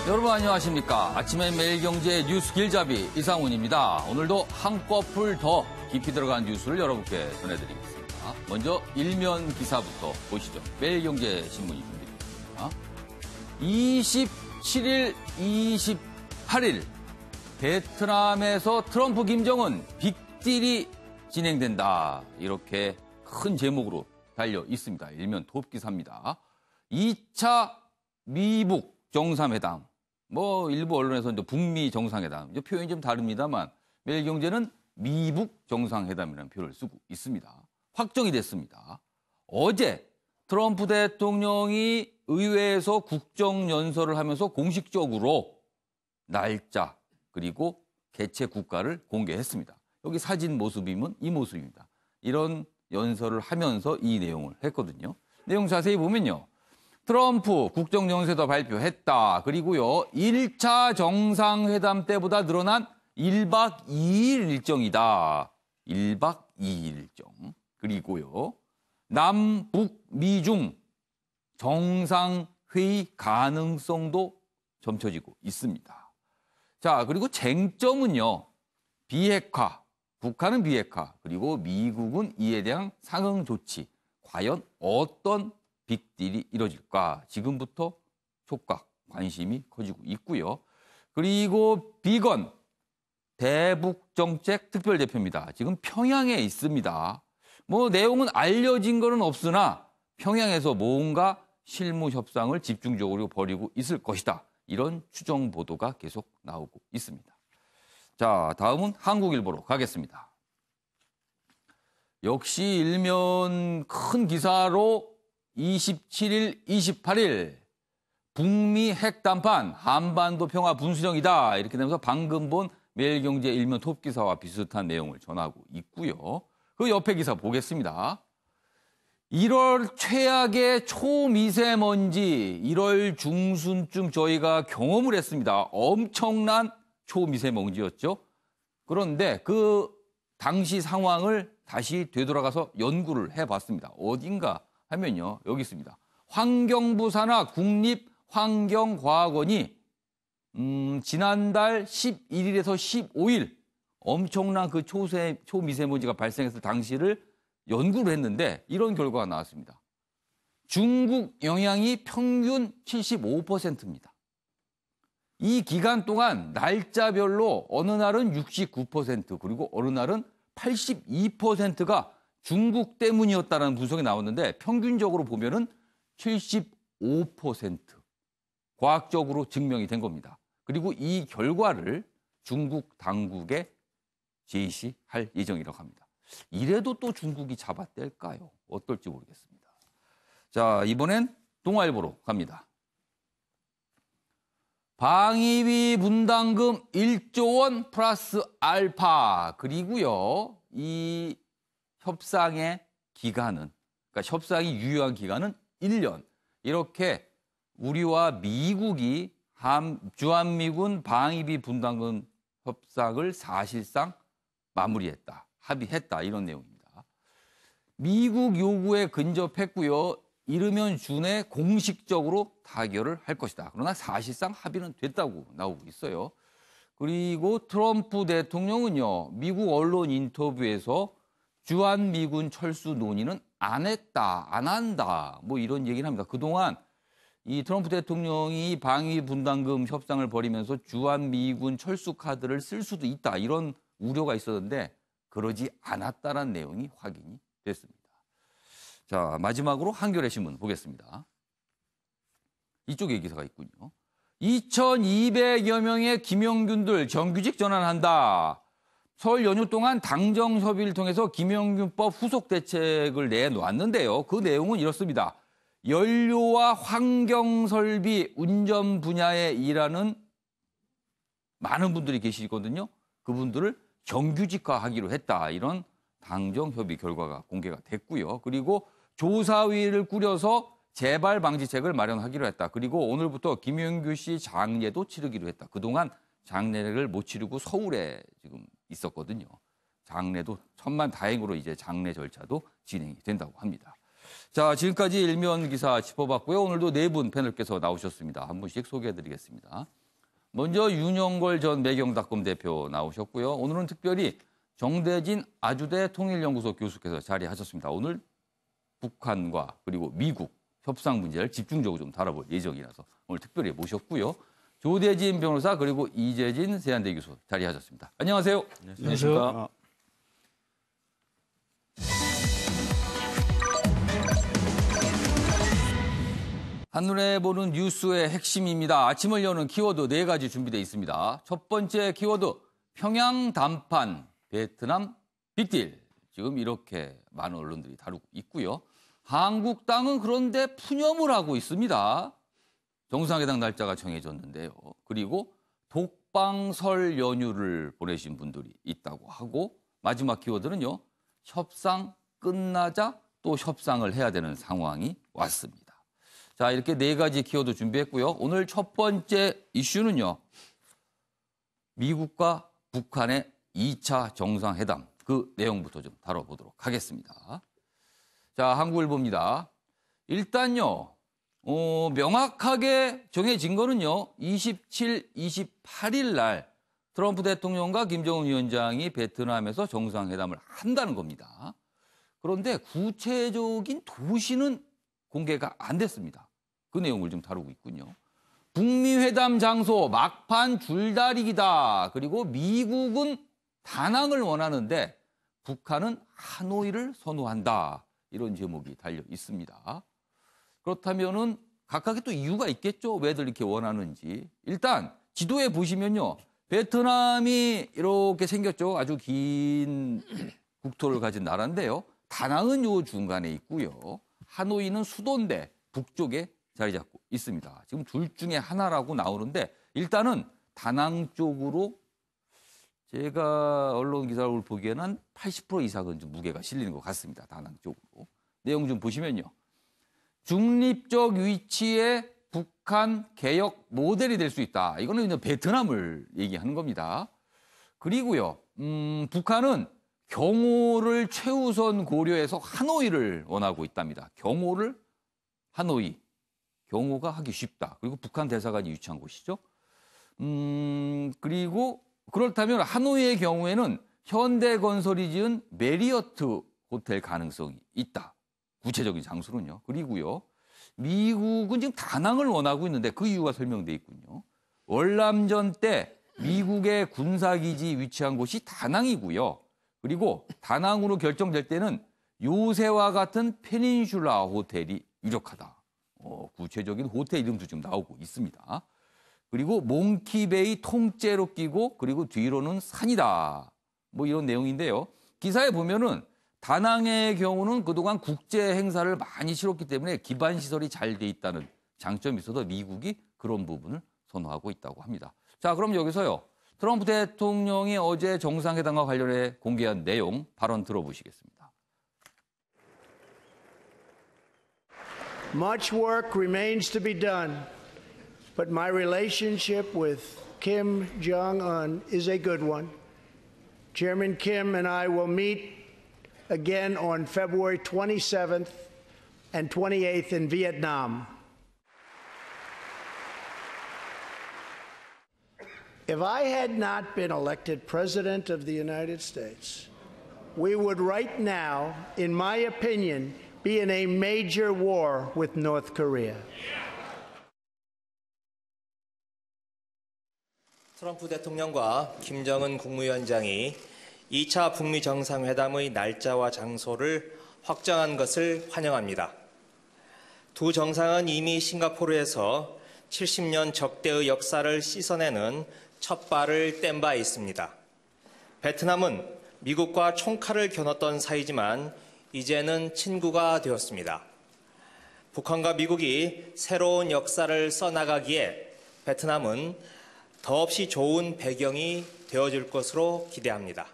여러분 안녕하십니까. 아침에 매일경제 뉴스 길잡이 이상훈입니다. 오늘도 한꺼풀 더 깊이 들어간 뉴스를 여러분께 전해드리겠습니다. 먼저 일면 기사부터 보시죠. 매일경제 신문이 준비되어 있습니다. 27일, 28일 베트남에서 트럼프 김정은 빅딜이 진행된다. 이렇게 큰 제목으로 달려 있습니다. 일면 톱 기사입니다. 2차 미북 정상회담. 일부 언론에서 이제 북미 정상회담. 이제 표현이 좀 다릅니다만 매일경제는 미북 정상회담이라는 표현을 쓰고 있습니다. 확정이 됐습니다. 어제 트럼프 대통령이 의회에서 국정연설을 하면서 공식적으로 날짜 그리고 개최 국가를 공개했습니다. 여기 사진 모습이면 이 모습입니다. 이런 연설을 하면서 이 내용을 했거든요. 내용 자세히 보면요. 트럼프 국정연설도 발표했다. 그리고요, 1차 정상회담 때보다 늘어난 1박 2일 일정이다. 1박 2일 일정. 그리고요, 남북 미중 정상회의 가능성도 점쳐지고 있습니다. 자, 그리고 쟁점은요, 비핵화, 북한은 비핵화, 그리고 미국은 이에 대한 상응 조치. 과연 어떤 빅딜이 이뤄질까? 지금부터 촉각, 관심이 커지고 있고요. 그리고 비건, 대북정책 특별대표입니다. 지금 평양에 있습니다. 내용은 알려진 거는 없으나 평양에서 뭔가 실무 협상을 집중적으로 벌이고 있을 것이다. 이런 추정 보도가 계속 나오고 있습니다. 자, 다음은 한국일보로 가겠습니다. 역시 일면 큰 기사로 27일, 28일 북미 핵담판, 한반도 평화 분수령이다. 이렇게 되면서 방금 본 매일경제 일면 톱기사와 비슷한 내용을 전하고 있고요. 그 옆에 기사 보겠습니다. 1월 최악의 초미세먼지, 1월 중순쯤 저희가 경험을 했습니다. 엄청난 초미세먼지였죠. 그런데 그 당시 상황을 다시 되돌아가서 연구를 해봤습니다. 어딘가 하면요, 여기 있습니다. 환경부 산하 국립환경과학원이 지난달 11일에서 15일 엄청난 그 초미세먼지가 발생했을 당시를 연구를 했는데 이런 결과가 나왔습니다. 중국 영향이 평균 75%입니다. 이 기간 동안 날짜별로 어느 날은 69% 그리고 어느 날은 82%가 중국 때문이었다는 분석이 나왔는데 평균적으로 보면은 75% 과학적으로 증명이 된 겁니다. 그리고 이 결과를 중국 당국에 제시할 예정이라고 합니다. 이래도 또 중국이 잡아뗄까요? 어떨지 모르겠습니다. 자, 이번엔 동아일보로 갑니다. 방위비 분담금 1조 원 플러스 알파. 그리고요, 이 협상의 기간은, 그러니까 협상이 유효한 기간은 1년. 이렇게 우리와 미국이 주한미군 방위비 분담금 협상을 사실상 마무리했다, 합의했다, 이런 내용입니다. 미국 요구에 근접했고요. 이르면 준에 공식적으로 타결을 할 것이다. 그러나 사실상 합의는 됐다고 나오고 있어요. 그리고 트럼프 대통령은요, 미국 언론 인터뷰에서 주한미군 철수 논의는 안 했다, 안 한다, 이런 얘기를 합니다. 그동안 이 트럼프 대통령이 방위 분담금 협상을 벌이면서 주한미군 철수 카드를 쓸 수도 있다, 이런 우려가 있었는데 그러지 않았다는 내용이 확인이 됐습니다. 자, 마지막으로 한겨레 신문 보겠습니다. 이쪽에 기사가 있군요. 2,200여 명의 김영균들 정규직 전환한다. 설 연휴 동안 당정협의를 통해서 김영균법 후속 대책을 내놓았는데요. 그 내용은 이렇습니다. 연료와 환경설비, 운전 분야에 일하는 많은 분들이 계시거든요. 그분들을 정규직화하기로 했다. 이런 당정협의 결과가 공개가 됐고요. 그리고 조사위를 꾸려서 재발 방지책을 마련하기로 했다. 그리고 오늘부터 김영규 씨 장례도 치르기로 했다. 그동안 장례를 못 치르고 서울에 지금 있었거든요. 장례도 천만다행으로 이제 장례 절차도 진행이 된다고 합니다. 자, 지금까지 일면 기사 짚어봤고요. 오늘도 네 분 패널께서 나오셨습니다. 한 분씩 소개해드리겠습니다. 먼저 윤영걸 전 매경닷컴 대표 나오셨고요. 오늘은 특별히 정대진 아주대 통일연구소 교수께서 자리하셨습니다. 오늘 북한과 그리고 미국 협상 문제를 집중적으로 좀 다뤄볼 예정이라서 오늘 특별히 모셨고요. 조대진 변호사 그리고 이재진 세한대 교수 자리하셨습니다. 안녕하세요. 안녕하십니까. 한눈에 보는 뉴스의 핵심입니다. 아침을 여는 키워드 4가지 준비되어 있습니다. 첫 번째 키워드 평양 담판 베트남 빅딜. 지금 이렇게 많은 언론들이 다루고 있고요. 한국당은 그런데 푸념을 하고 있습니다. 정상회담 날짜가 정해졌는데요. 그리고 독방설 연휴를 보내신 분들이 있다고 하고 마지막 키워드는요. 협상 끝나자 또 협상을 해야 되는 상황이 왔습니다. 자, 이렇게 4가지 키워드 준비했고요. 오늘 첫 번째 이슈는요. 미국과 북한의 2차 정상회담 그 내용부터 좀 다뤄보도록 하겠습니다. 자, 한국일보입니다. 일단요. 명확하게 정해진 거는요. 27, 28일 날 트럼프 대통령과 김정은 위원장이 베트남에서 정상회담을 한다는 겁니다. 그런데 구체적인 도시는 공개가 안 됐습니다. 그 내용을 좀 다루고 있군요. 북미 회담 장소 막판 줄다리기다. 그리고 미국은 다낭을 원하는데 북한은 하노이를 선호한다. 이런 제목이 달려 있습니다. 그렇다면은 각각의 또 이유가 있겠죠. 왜들 이렇게 원하는지. 일단 지도에 보시면요. 베트남이 이렇게 생겼죠. 아주 긴 국토를 가진 나라인데요. 다낭은 요 중간에 있고요. 하노이는 수도인데 북쪽에 자리 잡고 있습니다. 지금 둘 중에 하나라고 나오는데 일단은 다낭 쪽으로 제가 언론 기사를 보기에는 한 80% 이상은 좀 무게가 실리는 것 같습니다. 다낭 쪽으로. 내용 좀 보시면요. 중립적 위치의 북한 개혁 모델이 될 수 있다. 이거는 그냥 베트남을 얘기하는 겁니다. 그리고요. 북한은 경호를 최우선 고려해서 하노이를 원하고 있답니다. 경호를 하노이. 경호가 하기 쉽다. 그리고 북한 대사관이 위치한 곳이죠. 그리고 그렇다면 하노이의 경우에는 현대건설이 지은 메리어트 호텔 가능성이 있다. 구체적인 장소는요. 그리고요. 미국은 지금 다낭을 원하고 있는데 그 이유가 설명돼 있군요. 월남전 때 미국의 군사기지 위치한 곳이 다낭이고요. 그리고 다낭으로 결정될 때는 요새와 같은 페닌슐라 호텔이 유력하다. 구체적인 호텔 이름도 지금 나오고 있습니다. 그리고 몽키베이 통째로 끼고 그리고 뒤로는 산이다. 뭐 이런 내용인데요. 기사에 보면은 다낭의 경우는 그동안 국제 행사를 많이 치렀기 때문에 기반 시설이 잘 돼 있다는 장점이 있어서 미국이 그런 부분을 선호하고 있다고 합니다. 자, 그럼 여기서요. 트럼프 대통령이 어제 정상회담과 관련해 공개한 내용 발언 들어보시겠습니다. Much work remains to be done, but my relationship with Kim Jong-un is a good one. Chairman Kim and I will meet again on February 27th and 28th in Vietnam. If I had not been elected President of the United States, we would right now, in my opinion, be in a major war with North Korea. 트럼프 대통령과 김정은 국무위원장이 2차 북미 정상회담의 날짜와 장소를 확정한 것을 환영합니다. 두 정상은 이미 싱가포르에서 70년 적대의 역사를 씻어내는 첫 발을 뗀 바 있습니다. 베트남은 미국과 총칼을 겨눴던 사이지만 이제는 친구가 되었습니다. 북한과 미국이 새로운 역사를 써나가기에 베트남은 더없이 좋은 배경이 되어줄 것으로 기대합니다.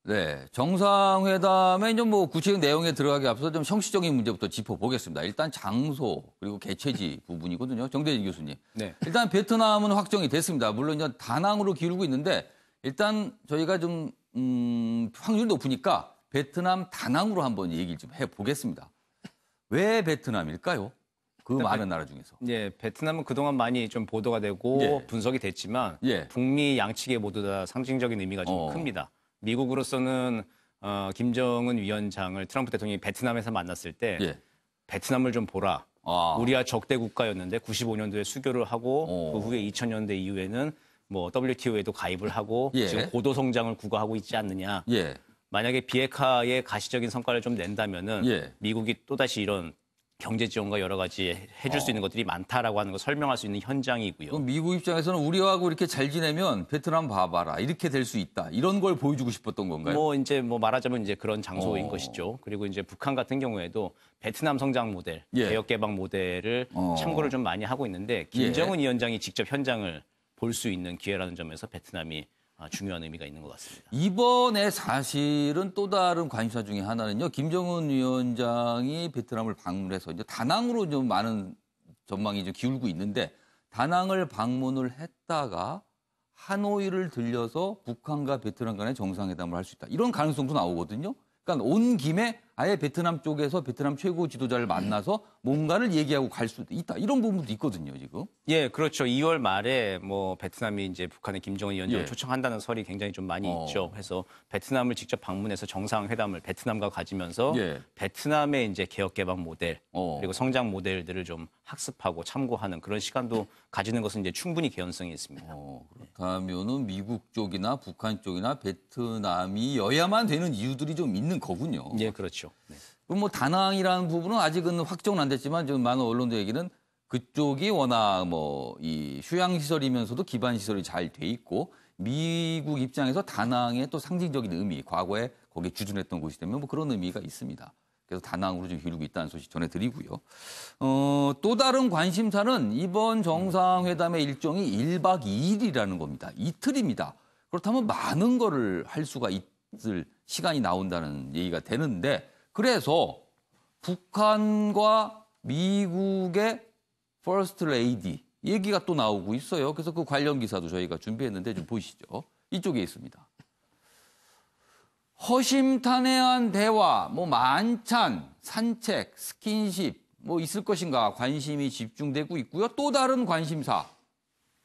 네, 정상회담의 이제 뭐 구체적 내용에 들어가기 앞서 좀 형식적인 문제부터 짚어보겠습니다. 일단 장소 그리고 개최지 부분이거든요. 정대진 교수님. 네. 일단 베트남은 확정이 됐습니다. 물론 이제 다낭으로 기울고 있는데 일단 저희가 좀 확률이 높으니까 베트남 다낭으로 한번 얘기를 좀 해보겠습니다. 왜 베트남일까요? 그 많은 나라 중에서. 예, 베트남은 그동안 많이 좀 보도가 되고 예. 분석이 됐지만 예. 북미 양측에 모두 다 상징적인 의미가 좀 큽니다. 미국으로서는 김정은 위원장을 트럼프 대통령이 베트남에서 만났을 때 예. 베트남을 좀 보라. 아. 우리와 적대 국가였는데 95년도에 수교를 하고 그 후에 2000년대 이후에는 뭐 WTO에도 가입을 하고 예. 지금 고도 성장을 구가하고 있지 않느냐. 예. 만약에 비핵화의 가시적인 성과를 좀 낸다면은 예. 미국이 또다시 이런 경제 지원과 여러 가지 해줄 수 있는 것들이 많다라고 하는 걸 설명할 수 있는 현장이고요. 그럼 미국 입장에서는 우리하고 이렇게 잘 지내면 베트남 봐봐라. 이렇게 될 수 있다. 이런 걸 보여주고 싶었던 건가요? 뭐 이제 뭐 말하자면 이제 그런 장소인 어. 것이죠. 그리고 이제 북한 같은 경우에도 베트남 성장 모델, 예. 개혁 개방 모델을 참고를 좀 많이 하고 있는데 김정은 위원장이 직접 현장을 볼 수 있는 기회라는 점에서 베트남이 중요한 의미가 있는 것 같습니다. 이번에 사실은 또 다른 관심사 중에 하나는요. 김정은 위원장이 베트남을 방문해서 이제 다낭으로 좀 많은 전망이 좀 기울고 있는데 다낭을 방문을 했다가 하노이를 들려서 북한과 베트남 간의 정상회담을 할 수 있다. 이런 가능성도 나오거든요. 그러니까 온 김에 아예 베트남 쪽에서 베트남 최고 지도자를 만나서 뭔가를 얘기하고 갈 수도 있다. 이런 부분도 있거든요, 지금. 예, 그렇죠. 2월 말에 뭐 베트남이 이제 북한의 김정은 위원장을 예. 초청한다는 설이 굉장히 좀 많이 있죠. 그래서 베트남을 직접 방문해서 정상회담을 베트남과 가지면서 예. 베트남의 이제 개혁 개방 모델 어. 그리고 성장 모델들을 좀 학습하고 참고하는 그런 시간도 가지는 것은 이제 충분히 개연성이 있습니다. 그렇다면은 미국 쪽이나 북한 쪽이나 베트남이 여야만 되는 이유들이 좀 있는 거군요. 예, 그렇죠. 네. 그럼 뭐 다낭이라는 부분은 아직은 확정은 안 됐지만 지금 많은 언론들 얘기는 그쪽이 워낙 뭐 이 휴양 시설이면서도 기반 시설이 잘 돼 있고 미국 입장에서 다낭의 또 상징적인 의미, 과거에 거기에 주둔했던 곳이 되면 뭐 그런 의미가 있습니다. 그래서 다낭으로 좀 기울고 있다는 소식 전해드리고요. 또 다른 관심사는 이번 정상회담의 일정이 1박 2일이라는 겁니다. 이틀입니다. 그렇다면 많은 거를 할 수가 있을 시간이 나온다는 얘기가 되는데 그래서 북한과 미국의 퍼스트 레이디 얘기가 또 나오고 있어요. 그래서 그 관련 기사도 저희가 준비했는데 좀 보시죠. 이쪽에 있습니다. 허심탄회한 대화, 뭐 만찬, 산책, 스킨십 뭐 있을 것인가 관심이 집중되고 있고요. 또 다른 관심사,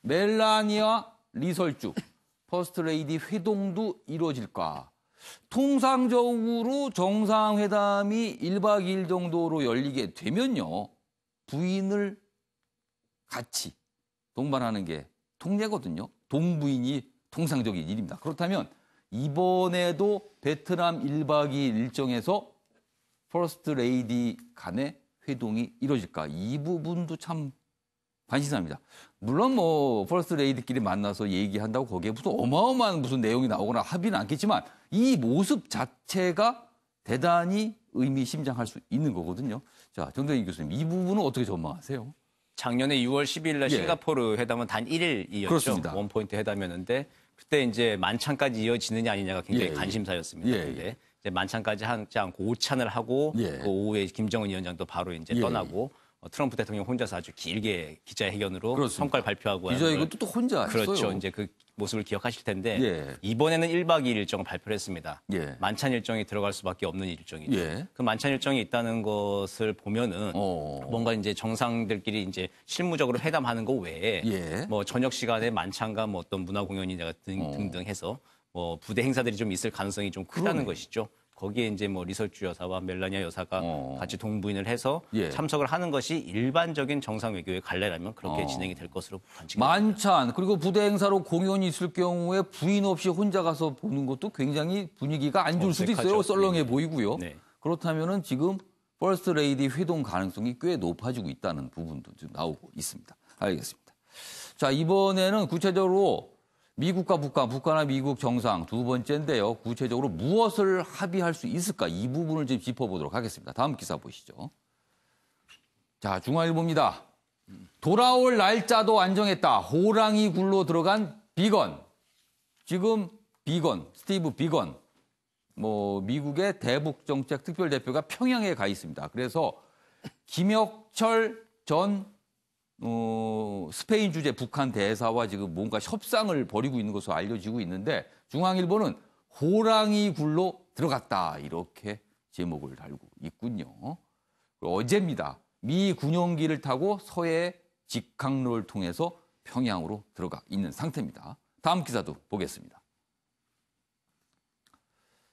멜라니아 리설주, 퍼스트 레이디 회동도 이루어질까? 통상적으로 정상회담이 1박 2일 정도로 열리게 되면요. 부인을 같이 동반하는 게 통례거든요. 동부인이 통상적인 일입니다. 그렇다면 이번에도 베트남 1박 2일 일정에서 퍼스트 레이디 간의 회동이 이루어질까? 이 부분도 참 관심사입니다. 물론 뭐 퍼스트 레이디끼리 만나서 얘기한다고 거기에 무슨 어마어마한 무슨 내용이 나오거나 합의는 않겠지만 이 모습 자체가 대단히 의미심장할 수 있는 거거든요. 자, 정대인 교수님, 이 부분은 어떻게 전망하세요? 작년에 6월 10일 날 예. 싱가포르 회담은 단 1일이었죠. 그렇습니다. 원포인트 회담이었는데 그때 이제 만찬까지 이어지느냐 아니냐가 굉장히 예, 예. 관심사였습니다. 예, 근데 이제 만찬까지 하지 않고 오찬을 하고 예. 그 오후에 김정은 위원장도 바로 이제 예. 떠나고 트럼프 대통령 혼자서 아주 길게 기자회견으로 그렇습니다. 성과를 발표하고 기자 하는 이것도 또 혼자 했어요. 그렇죠. 이제 그 모습을 기억하실 텐데 예. 이번에는 1박 2일 일정을 발표를 했습니다. 예. 만찬 일정이 들어갈 수밖에 없는 일정이죠. 예. 그 만찬 일정이 있다는 것을 보면은 뭔가 이제 정상들끼리 이제 실무적으로 회담하는 거 외에 예. 뭐 저녁 시간에 만찬과 뭐 어떤 문화 공연이나 등등 해서 뭐 부대 행사들이 좀 있을 가능성이 좀 크다는 것이죠. 거기에 이제 뭐 리설주 여사와 멜라니아 여사가 같이 동부인을 해서 예. 참석을 하는 것이 일반적인 정상 외교의 관례라면 그렇게 진행이 될 것으로 관측됩니다. 만찬 그리고 부대 행사로 공연이 있을 경우에 부인 없이 혼자 가서 보는 것도 굉장히 분위기가 안 좋을 수도 있어요. 어색하죠. 썰렁해 네. 보이고요. 네. 그렇다면은 지금 퍼스트 레이디 회동 가능성이 꽤 높아지고 있다는 부분도 좀 나오고 있습니다. 알겠습니다. 자, 이번에는 구체적으로 미국과 북한과 미국 정상 두 번째인데요. 구체적으로 무엇을 합의할 수 있을까? 이 부분을 좀 짚어보도록 하겠습니다. 다음 기사 보시죠. 자, 중앙일보입니다. 돌아올 날짜도 안정했다. 호랑이 굴로 들어간 비건. 지금 비건, 스티브 비건. 뭐 미국의 대북정책 특별대표가 평양에 가 있습니다. 그래서 김혁철 전 스페인 주재 북한 대사와 지금 뭔가 협상을 벌이고 있는 것으로 알려지고 있는데 중앙일보는 호랑이 굴로 들어갔다. 이렇게 제목을 달고 있군요. 어제입니다. 미 군용기를 타고 서해 직항로를 통해서 평양으로 들어가 있는 상태입니다. 다음 기사도 보겠습니다.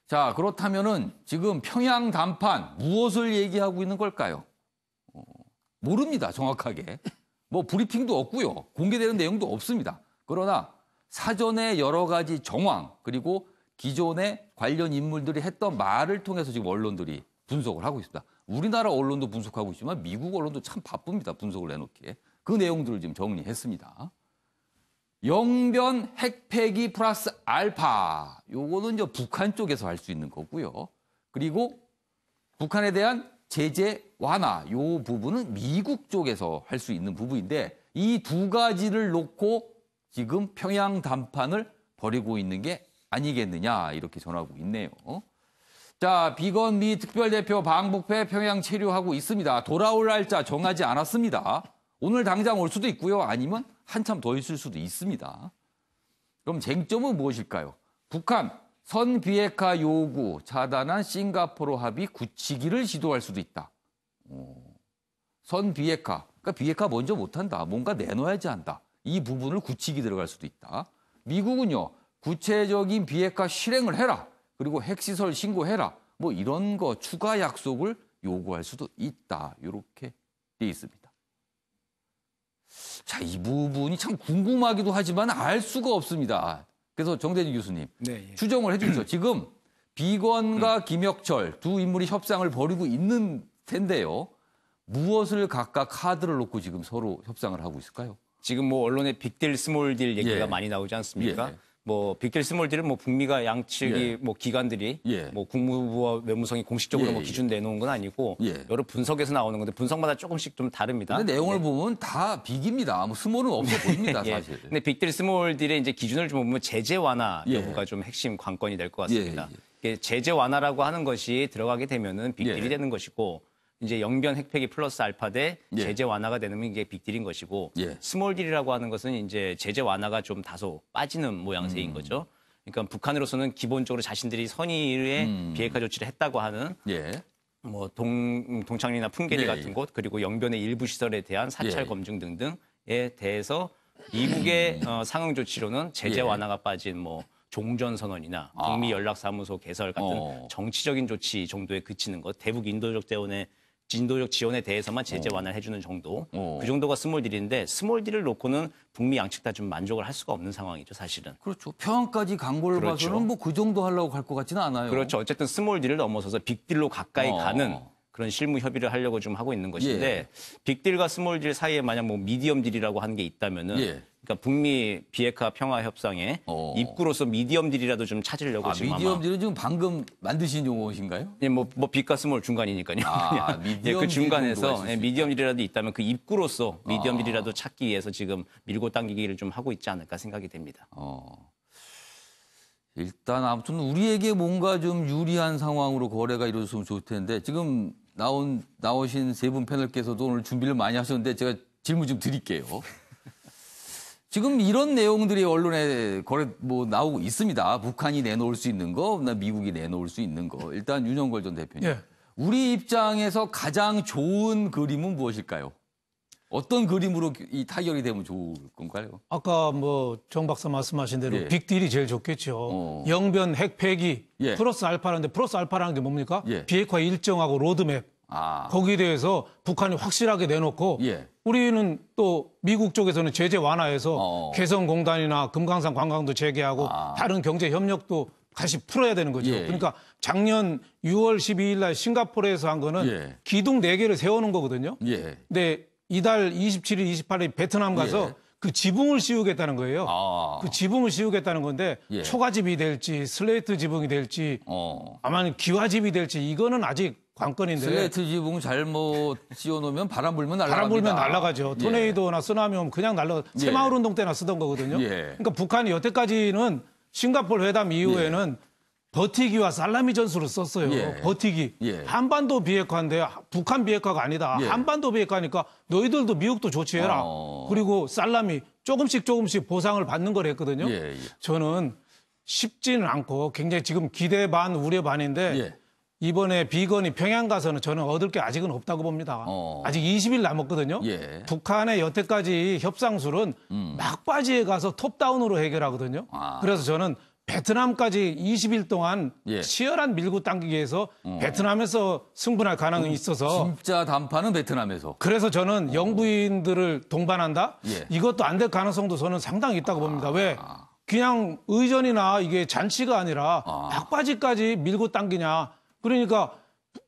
자, 그렇다면은 지금 평양 담판 무엇을 얘기하고 있는 걸까요? 모릅니다, 정확하게. 뭐 브리핑도 없고요. 공개되는 내용도 없습니다. 그러나 사전에 여러 가지 정황 그리고 기존의 관련 인물들이 했던 말을 통해서 지금 언론들이 분석을 하고 있습니다. 우리나라 언론도 분석하고 있지만 미국 언론도 참 바쁩니다. 분석을 내놓기에. 그 내용들을 지금 정리했습니다. 영변 핵폐기 플러스 알파. 요거는 이제 북한 쪽에서 할 수 있는 거고요. 그리고 북한에 대한 제재 완화. 요 부분은 미국 쪽에서 할 수 있는 부분인데 이 두 가지를 놓고 지금 평양 담판을 벌이고 있는 게 아니겠느냐 이렇게 전하고 있네요. 자, 비건 미 특별대표 방북회 평양 체류하고 있습니다. 돌아올 날짜 정하지 않았습니다. 오늘 당장 올 수도 있고요. 아니면 한참 더 있을 수도 있습니다. 그럼 쟁점은 무엇일까요? 북한 선 비핵화 요구 차단한 싱가포르 합의 굳히기를 시도할 수도 있다. 선 비핵화, 그러니까 비핵화 먼저 못한다. 뭔가 내놔야지 한다. 이 부분을 굳히기 들어갈 수도 있다. 미국은요. 구체적인 비핵화 실행을 해라. 그리고 핵시설 신고해라. 뭐 이런 거 추가 약속을 요구할 수도 있다. 이렇게 돼 있습니다. 자, 이 부분이 참 궁금하기도 하지만 알 수가 없습니다. 그래서 정대진 교수님 네, 예. 추정을 해주시죠. 지금 비건과 김혁철 두 인물이 협상을 벌이고 있는 텐데요. 무엇을 각각 카드를 놓고 지금 서로 협상을 하고 있을까요? 지금 뭐 언론에 빅딜 스몰딜 얘기가 예. 많이 나오지 않습니까? 예. 뭐 빅딜 스몰딜은 뭐 북미가 양측이 예. 뭐 기관들이 예. 뭐 국무부와 외무성이 공식적으로 예, 뭐 기준 내놓은 건 아니고 예. 여러 분석에서 나오는 건데 분석마다 조금씩 좀 다릅니다. 근데 내용을 보면 다 빅입니다. 뭐 스몰은 없어 보입니다, 예. 사실. 근데 빅딜 스몰딜의 이제 기준을 좀 보면 제재 완화 예. 여부가 좀 핵심 관건이 될 것 같습니다. 예, 예. 이게 제재 완화라고 하는 것이 들어가게 되면은 빅딜이 예. 되는 것이고 이제 영변 핵폐기 플러스 알파 대 예. 제재 완화가 되는 이게 빅딜인 것이고 예. 스몰딜이라고 하는 것은 이제 제재 완화가 좀 다소 빠지는 모양새인 거죠. 그러니까 북한으로서는 기본적으로 자신들이 선의의 비핵화 조치를 했다고 하는 예. 뭐 동창리나 풍계리 예, 같은 예. 곳 그리고 영변의 일부 시설에 대한 사찰 예. 검증 등등에 대해서 미국의 상응 조치로는 제재 예. 완화가 빠진 뭐 종전 선언이나 북미 연락사무소 개설 같은 정치적인 조치 정도에 그치는 것, 대북 인도적 지원에 대해서만 제재 완화를 해주는 정도, 그 정도가 스몰딜인데 스몰딜을 놓고는 북미 양측 다 좀 만족을 할 수가 없는 상황이죠, 사실은. 그렇죠. 평양까지 간 걸 그렇죠. 봐서는 뭐 그 정도 하려고 갈 것 같지는 않아요. 그렇죠. 어쨌든 스몰딜을 넘어서서 빅딜로 가까이 가는 그런 실무 협의를 하려고 좀 하고 있는 것인데 예. 빅딜과 스몰딜 사이에 만약 뭐 미디엄 딜이라고 하는 게 있다면은 예. 그러니까 북미 비핵화 평화 협상에 입구로서 미디엄 딜이라도 좀 찾으려고 지금 아마 미디엄들은 지금 방금 만드신 용어신가요? 예, 뭐 빅과 스몰 중간이니까요. 아, 그냥 미디엄 그 딜 정도가 중간에서 있을 수 미디엄 딜이라도 있다면 그 입구로서 미디엄 딜이라도 찾기 위해서 지금 밀고 당기기를 좀 하고 있지 않을까 생각이 됩니다. 일단 아무튼 우리에게 뭔가 좀 유리한 상황으로 거래가 이루어졌으면 좋을 텐데 지금 나오신 세 분 패널께서도 오늘 준비를 많이 하셨는데 제가 질문 좀 드릴게요. 지금 이런 내용들이 언론에 나오고 있습니다. 북한이 내놓을 수 있는 거, 미국이 내놓을 수 있는 거. 일단 윤영걸 전 대표님. 예. 우리 입장에서 가장 좋은 그림은 무엇일까요? 어떤 그림으로 이 타결이 되면 좋을 건가요? 아까 뭐 정 박사 말씀하신 대로 예. 빅딜이 제일 좋겠죠. 영변 핵폐기 예. 플러스 알파라는데 플러스 알파라는 게 뭡니까? 예. 비핵화 일정하고 로드맵. 아, 거기에 대해서 북한이 확실하게 내놓고 예. 우리는 또 미국 쪽에서는 제재 완화해서 어. 개성공단이나 금강산 관광도 재개하고 다른 경제 협력도 다시 풀어야 되는 거죠. 예. 그러니까 작년 6월 12일 날 싱가포르에서 한 거는 예. 기둥 4개를 세우는 거거든요. 예. 근데 이달 27일, 28일 베트남 가서 예. 그 지붕을 씌우겠다는 거예요. 아. 그 지붕을 씌우겠다는 건데 예. 초가집이 될지 슬레이트 지붕이 될지 아마 기와집이 될지 이거는 아직 관건인데 슬레이트 지붕 잘못 씌워놓으면 바람 불면 날아갑니다. 바람 불면 날아가죠. 예. 토네이도나 쓰나미 오면 그냥 새마을 운동 때나 쓰던 거거든요. 예. 그러니까 북한이 여태까지는 싱가포르 회담 이후에는 버티기와 살라미 전술을 썼어요. 예. 버티기. 예. 한반도 비핵화인데 북한 비핵화가 아니다. 예. 한반도 비핵화니까 너희들도 미국도 조치해라. 그리고 살라미 조금씩 보상을 받는 걸 했거든요. 예, 예. 저는 쉽지는 않고 굉장히 지금 기대 반 우려 반인데 예. 이번에 비건이 평양 가서는 저는 얻을 게 아직은 없다고 봅니다. 아직 20일 남았거든요. 예. 북한의 여태까지 협상술은 막바지에 가서 톱다운으로 해결하거든요. 그래서 저는 베트남까지 20일 동안 예. 치열한 밀고 당기기 위해서 베트남에서 승분할 가능성이 있어서 진짜 단판은 베트남에서. 그래서 저는 영부인들을 동반한다? 예. 이것도 안 될 가능성도 저는 상당히 있다고 봅니다. 왜? 그냥 의전이나 이게 잔치가 아니라 막바지까지 밀고 당기냐. 그러니까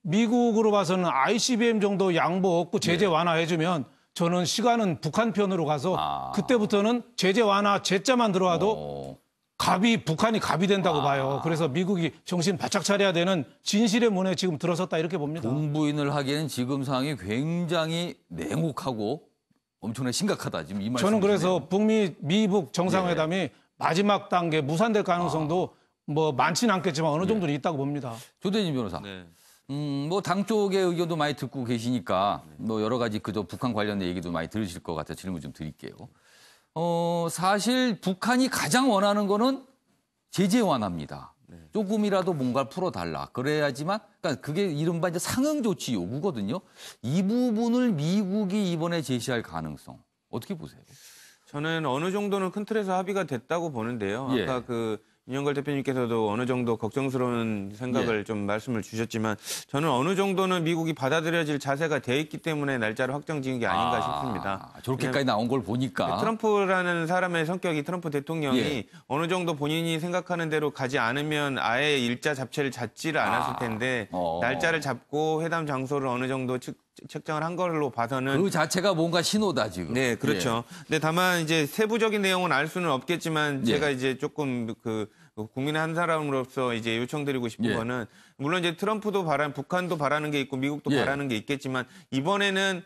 미국으로 봐서는 ICBM 정도 양보 없고 제재 완화해주면 저는 시간은 북한 편으로 가서 그때부터는 제재 완화 제자만 들어와도 북한이 갑이 된다고 봐요. 그래서 미국이 정신 바짝 차려야 되는 진실의 문에 지금 들어섰다 이렇게 봅니다. 동부인을 하기에는 지금 상황이 굉장히 냉혹하고 엄청나게 심각하다. 지금 이 말씀. 저는 그래서 미북 정상회담이 마지막 단계 무산될 가능성도 뭐 많지는 않겠지만 어느 정도는 있다고 봅니다. 조대진 변호사. 네. 뭐 당 쪽의 의견도 많이 듣고 계시니까 뭐 여러 가지 그저 북한 관련된 얘기도 많이 들으실 것 같아서 질문 좀 드릴게요. 사실 북한이 가장 원하는 거는 제재 완화입니다. 조금이라도 뭔가를 풀어달라. 그래야지만, 그러니까 그게 이른바 이제 상응 조치 요구거든요. 이 부분을 미국이 이번에 제시할 가능성 어떻게 보세요? 저는 어느 정도는 큰 틀에서 합의가 됐다고 보는데요. 예. 아까 윤영걸 대표님께서도 어느 정도 걱정스러운 생각을 좀 말씀을 주셨지만 저는 어느 정도는 미국이 받아들여질 자세가 돼 있기 때문에 날짜를 확정 지은 게 아닌가 싶습니다. 저렇게까지 나온 걸 보니까. 트럼프라는 사람의 성격이 트럼프 대통령이 예. 어느 정도 본인이 생각하는 대로 가지 않으면 아예 일자 잡채를 잡지를 않았을 텐데 날짜를 잡고 회담 장소를 어느 정도 책정을 한 걸로 봐서는 그 자체가 뭔가 신호다 지금. 네, 그렇죠. 근데 다만 이제 세부적인 내용은 알 수는 없겠지만 제가 이제 조금 국민의 한 사람으로서 이제 요청드리고 싶은 거는 물론 이제 트럼프도 북한도 바라는 게 있고 미국도 바라는 게 있겠지만 이번에는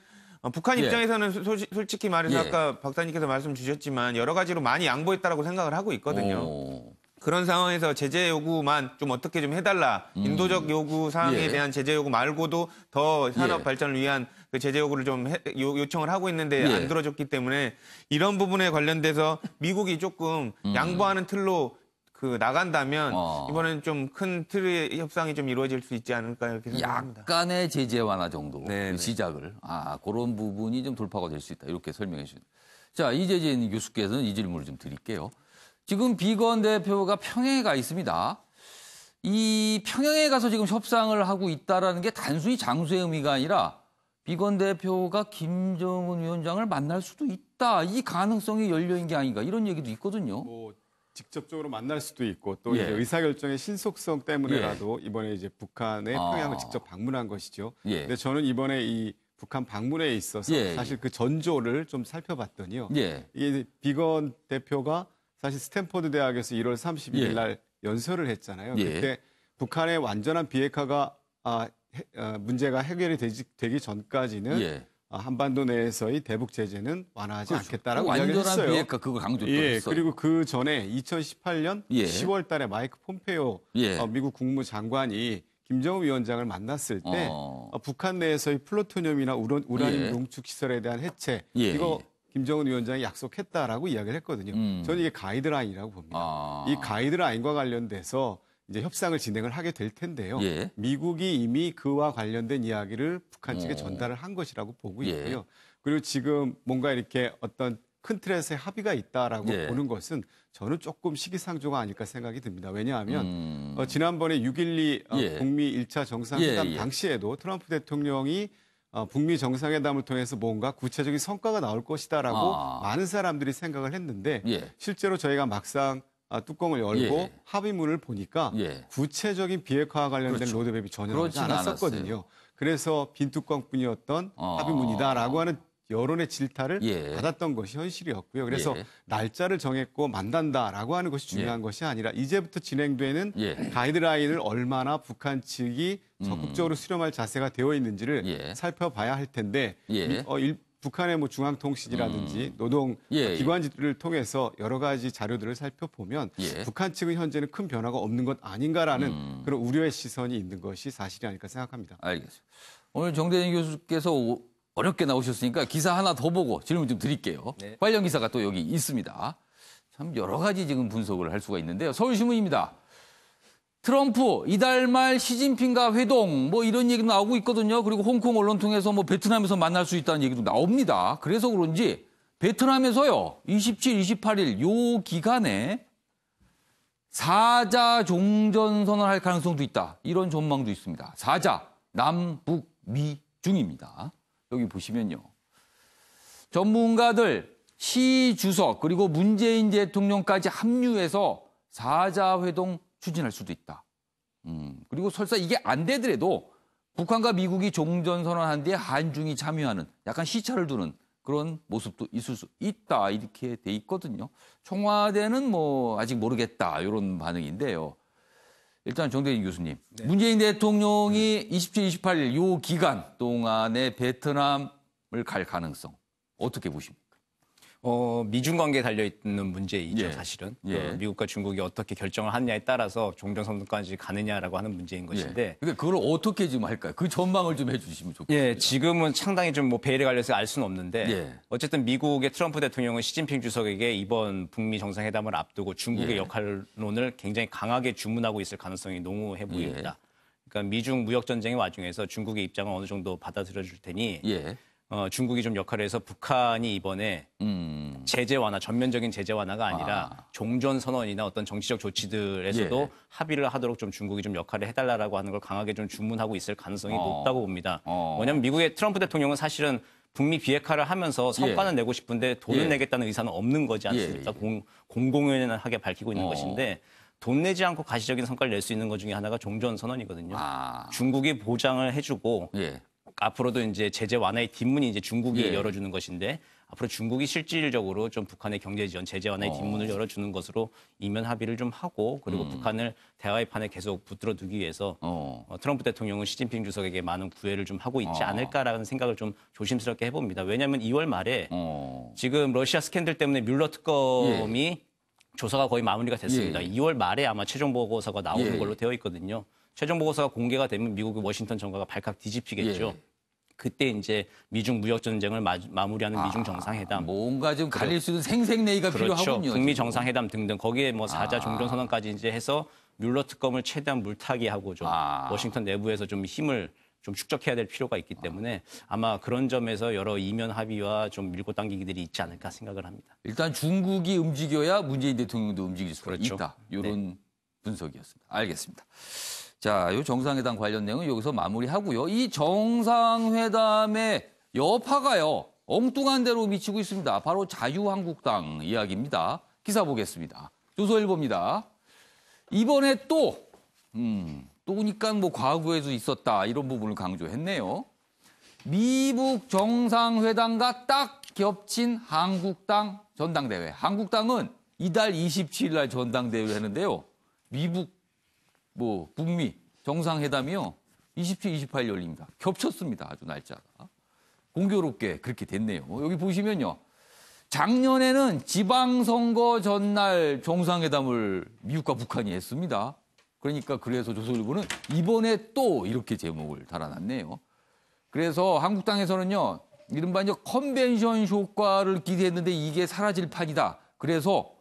북한 입장에서는 솔직히 말해서 아까 박사님께서 말씀 주셨지만 여러 가지로 많이 양보했다라고 생각을 하고 있거든요. 그런 상황에서 제재 요구만 좀 어떻게 좀 해달라. 인도적 요구 사항에 대한 제재 요구 말고도 더 산업 발전을 위한 그 제재 요구를 좀 요청을 하고 있는데 안 들어줬기 때문에 이런 부분에 관련돼서 미국이 조금 양보하는 틀로 나간다면 이번엔 좀 큰 틀의 협상이 좀 이루어질 수 있지 않을까 이렇게 생각합니다. 약간의 제재 완화 정도 네. 시작을 그런 부분이 좀 돌파가 될 수 있다 이렇게 설명해 주십니다. 자, 이재진 교수께서는 이 질문을 좀 드릴게요. 지금 비건 대표가 평양에 가 있습니다. 이 평양에 가서 지금 협상을 하고 있다라는 게 단순히 장소의 의미가 아니라 비건 대표가 김정은 위원장을 만날 수도 있다. 이 가능성이 열려 있는 게 아닌가 이런 얘기도 있거든요. 뭐 직접적으로 만날 수도 있고 또 이제 의사결정의 신속성 때문에라도 이번에 이제 북한의 평양을 직접 방문한 것이죠. 근데 저는 이번에 이 북한 방문에 있어서 사실 그 전조를 좀 살펴봤더니요. 이게 비건 대표가 사실 스탠포드 대학에서 1월 31일 날 연설을 했잖아요. 그때 북한의 완전한 비핵화가 문제가 해결이 되기 전까지는 한반도 내에서의 대북 제재는 완화하지 않겠다라고 이야기를 했어요. 완전한 비핵화 그걸 강조했어요. 그리고 그 전에 2018년 10월 달에 마이크 폼페이오 미국 국무장관이 김정은 위원장을 만났을 때 북한 내에서의 플루토늄이나 우라늄 농축 시설에 대한 해체 이거 김정은 위원장이 약속했다라고 이야기를 했거든요. 저는 이게 가이드라인이라고 봅니다. 이 가이드라인과 관련돼서 이제 협상을 진행을 하게 될 텐데요. 미국이 이미 그와 관련된 이야기를 북한 측에 전달을 한 것이라고 보고 있고요. 그리고 지금 뭔가 이렇게 어떤 큰 틀에서의 합의가 있다라고 보는 것은 저는 조금 시기상조가 아닐까 생각이 듭니다. 왜냐하면 지난번에 6.12 북미 1차 정상회담 당시에도 트럼프 대통령이 북미 정상회담을 통해서 뭔가 구체적인 성과가 나올 것이다라고 많은 사람들이 생각을 했는데 실제로 저희가 막상 뚜껑을 열고 합의문을 보니까 구체적인 비핵화와 관련된 로드맵이 전혀 나오지 않았었거든요. 그래서 빈 뚜껑뿐이었던 합의문이다라고 하는 여론의 질타를 받았던 것이 현실이었고요. 그래서 날짜를 정했고 만난다라고 하는 것이 중요한 것이 아니라 이제부터 진행되는 가이드라인을 얼마나 북한 측이 적극적으로 수렴할 자세가 되어 있는지를 살펴봐야 할 텐데 북한의 뭐 중앙통신이라든지 노동 기관들을 통해서 여러 가지 자료들을 살펴보면 북한 측은 현재는 큰 변화가 없는 것 아닌가라는 그런 우려의 시선이 있는 것이 사실이 아닐까 생각합니다. 알겠습니다. 오늘 정대진 교수께서 어렵게 나오셨으니까 기사 하나 더 보고 질문 좀 드릴게요. 관련 기사가 또 여기 있습니다. 참 여러 가지 지금 분석을 할 수가 있는데요. 서울신문입니다. 트럼프 이달 말 시진핑과 회동 뭐 이런 얘기도 나오고 있거든요. 그리고 홍콩 언론 통해서 뭐 베트남에서 만날 수 있다는 얘기도 나옵니다. 그래서 그런지 베트남에서요. 27, 28일 요 기간에 4자 종전선언을 할 가능성도 있다. 이런 전망도 있습니다. 4자 남북 미 중입니다. 여기 보시면요. 전문가들 시 주석 그리고 문재인 대통령까지 합류해서 4자 회동 추진할 수도 있다. 그리고 설사 이게 안 되더라도 북한과 미국이 종전선언한 뒤에 한중이 참여하는 약간 시차를 두는 그런 모습도 있을 수 있다. 이렇게 돼 있거든요. 청와대는 뭐 아직 모르겠다. 이런 반응인데요. 일단 정대진 교수님. 네. 문재인 대통령이 27, 28일 요 기간 동안에 베트남을 갈 가능성 어떻게 보십니까? 미중 관계에 달려있는 문제이죠, 예. 사실은. 예. 미국과 중국이 어떻게 결정을 하느냐에 따라서 종전선언까지 가느냐라고 하는 문제인 것인데. 예. 그러니까 그걸 어떻게 지금 할까요? 그 전망을 좀 해주시면 좋겠습니다. 예, 지금은 상당히 좀 뭐 베일에 갈려서 알 수는 없는데. 예. 어쨌든 미국의 트럼프 대통령은 시진핑 주석에게 이번 북미 정상회담을 앞두고 중국의 예. 역할론을 굉장히 강하게 주문하고 있을 가능성이 농후해 보입니다. 그러니까 미중 무역 전쟁의 와중에서 중국의 입장을 어느 정도 받아들여 줄 테니. 예. 중국이 좀 역할을 해서 북한이 이번에 제재 완화, 전면적인 제재 완화가 아니라 종전 선언이나 어떤 정치적 조치들에서도 예. 합의를 하도록 좀 중국이 좀 역할을 해달라고 하는 걸 강하게 좀 주문하고 있을 가능성이 높다고 봅니다. 왜냐하면 미국의 트럼프 대통령은 사실은 북미 비핵화를 하면서 성과는 예. 내고 싶은데 돈을 예. 내겠다는 의사는 없는 거지 않습니까? 공공연하게 밝히고 있는 것인데 돈 내지 않고 가시적인 성과를 낼 수 있는 것 중에 하나가 종전 선언이거든요. 중국이 보장을 해주고 예. 앞으로도 이제 제재 완화의 뒷문이 이제 중국이 예. 열어주는 것인데 앞으로 중국이 실질적으로 좀 북한의 경제 지원, 제재 완화의 뒷문을 열어주는 것으로 이면 합의를 좀 하고 그리고 북한을 대화의 판에 계속 붙들어 두기 위해서 트럼프 대통령은 시진핑 주석에게 많은 구애를 좀 하고 있지 않을까라는 생각을 좀 조심스럽게 해봅니다. 왜냐하면 2월 말에 지금 러시아 스캔들 때문에 뮬러 특검이 조사가 거의 마무리가 됐습니다. 2월 말에 아마 최종 보고서가 나오는 걸로 되어 있거든요. 최종 보고서가 공개가 되면 미국의 워싱턴 정가가 발칵 뒤집히겠죠. 그때 이제 미중 무역 전쟁을 마무리하는 미중 정상회담. 뭔가 좀 갈릴 수 있는 생색내기가 그렇죠. 필요하군요. 북미 정상회담 등등 거기에 뭐 4자 종전선언까지 이제 해서 뮬러 특검을 최대한 물타기하고 좀 워싱턴 내부에서 좀 힘을 좀 축적해야 될 필요가 있기 때문에 아마 그런 점에서 여러 이면 합의와 좀 밀고 당기기들이 있지 않을까 생각을 합니다. 일단 중국이 움직여야 문재인 대통령도 움직일 수가 그렇죠. 있다. 이런 분석이었습니다. 알겠습니다. 자, 이 정상회담 관련 내용은 여기서 마무리하고요. 이 정상회담의 여파가요. 엉뚱한 데로 미치고 있습니다. 바로 자유한국당 이야기입니다. 기사 보겠습니다. 조선일보입니다. 이번에 또니까 뭐 과거에도 있었다. 이런 부분을 강조했네요. 미북 정상회담과 딱 겹친 한국당 전당대회. 한국당은 이달 27일 날 전당대회를 하는데요. 미북 북미 정상회담이요. 27, 28일 열립니다. 겹쳤습니다. 아주 날짜가. 공교롭게 그렇게 됐네요. 여기 보시면요. 작년에는 지방선거 전날 정상회담을 미국과 북한이 했습니다. 그러니까 그래서 조선일보는 이번에 또 이렇게 제목을 달아놨네요. 그래서 한국당에서는요. 이른바 이제 컨벤션 효과를 기대했는데 이게 사라질 판이다. 그래서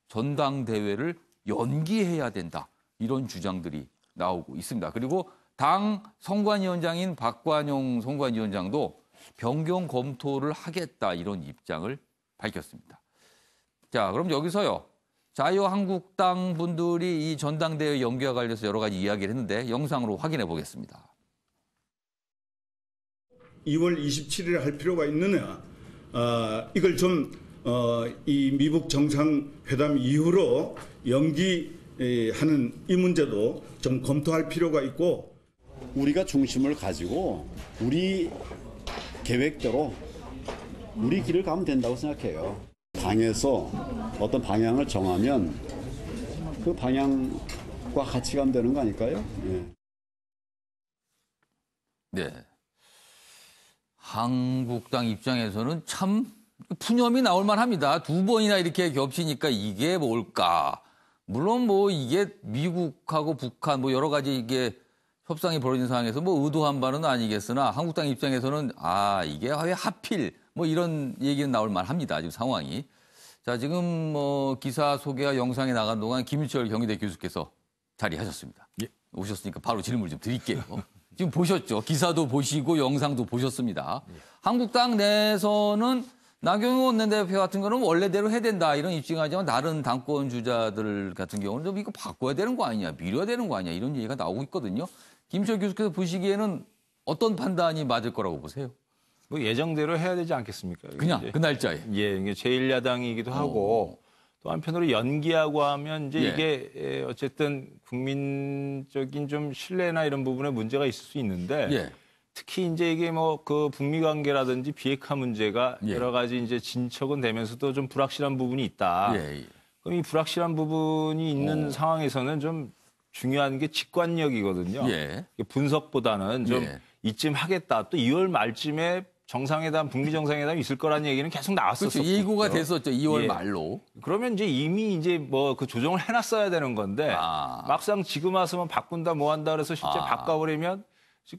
전당대회를 연기해야 된다. 이런 주장들이 나오고 있습니다. 그리고 당 선관위원장인 박관용 선관위원장도 변경 검토를 하겠다 이런 입장을 밝혔습니다. 자, 그럼 여기서요. 자유한국당 분들이 이 전당대회 연기와 관련해서 여러 가지 이야기를 했는데 영상으로 확인해 보겠습니다. 2월 27일에 할 필요가 있느냐. 이걸 좀 이 미북 정상회담 이후로 연기하는 이 문제도 좀 검토할 필요가 있고 우리가 중심을 가지고 우리 계획대로 우리 길을 가면 된다고 생각해요. 당에서 어떤 방향을 정하면 그 방향과 같이 가면 되는 거 아닐까요? 네. 한국당 입장에서는 참 푸념이 나올 만합니다. 두 번이나 이렇게 겹치니까 이게 뭘까? 물론 뭐 이게 미국하고 북한 뭐 여러 가지 이게 협상이 벌어진 상황에서 뭐 의도한 바는 아니겠으나 한국당 입장에서는 이게 왜 하필 뭐 이런 얘기는 나올 만합니다. 지금 상황이. 자, 지금 뭐 기사 소개와 영상에 나간 동안 김유철 경희대 교수께서 자리하셨습니다. 예. 오셨으니까 바로 질문을 좀 드릴게요. 지금 보셨죠? 기사도 보시고 영상도 보셨습니다. 한국당 내에서는 나경원 원내대표 같은 거는 원래대로 해야 된다 이런 입장하지만 다른 당권 주자들 같은 경우는 좀 이거 바꿔야 되는 거 아니냐, 미뤄야 되는 거 아니냐 이런 얘기가 나오고 있거든요. 김유철 교수께서 보시기에는 어떤 판단이 맞을 거라고 보세요? 뭐 예정대로 해야 되지 않겠습니까? 그냥 이제. 그 날짜에. 예, 이게 제1야당이기도 하고 또 한편으로 연기하고 하면 이제 이게 어쨌든 국민적인 좀 신뢰나 이런 부분에 문제가 있을 수 있는데 특히 이제 이게 뭐 그 북미 관계라든지 비핵화 문제가 여러 가지 이제 진척은 되면서도 좀 불확실한 부분이 있다. 그럼 이 불확실한 부분이 있는 상황에서는 좀 중요한 게 직관력이거든요. 분석보다는 좀 이쯤 하겠다. 또 2월 말쯤에 정상회담, 북미 정상회담이 있을 거라는 얘기는 계속 나왔었어요. 그렇죠. 예고가 됐었죠. 2월 말로. 그러면 이제 이미 이제 뭐 그 조정을 해놨어야 되는 건데 막상 지금 와서만 바꾼다 뭐 한다 그래서 실제 바꿔버리면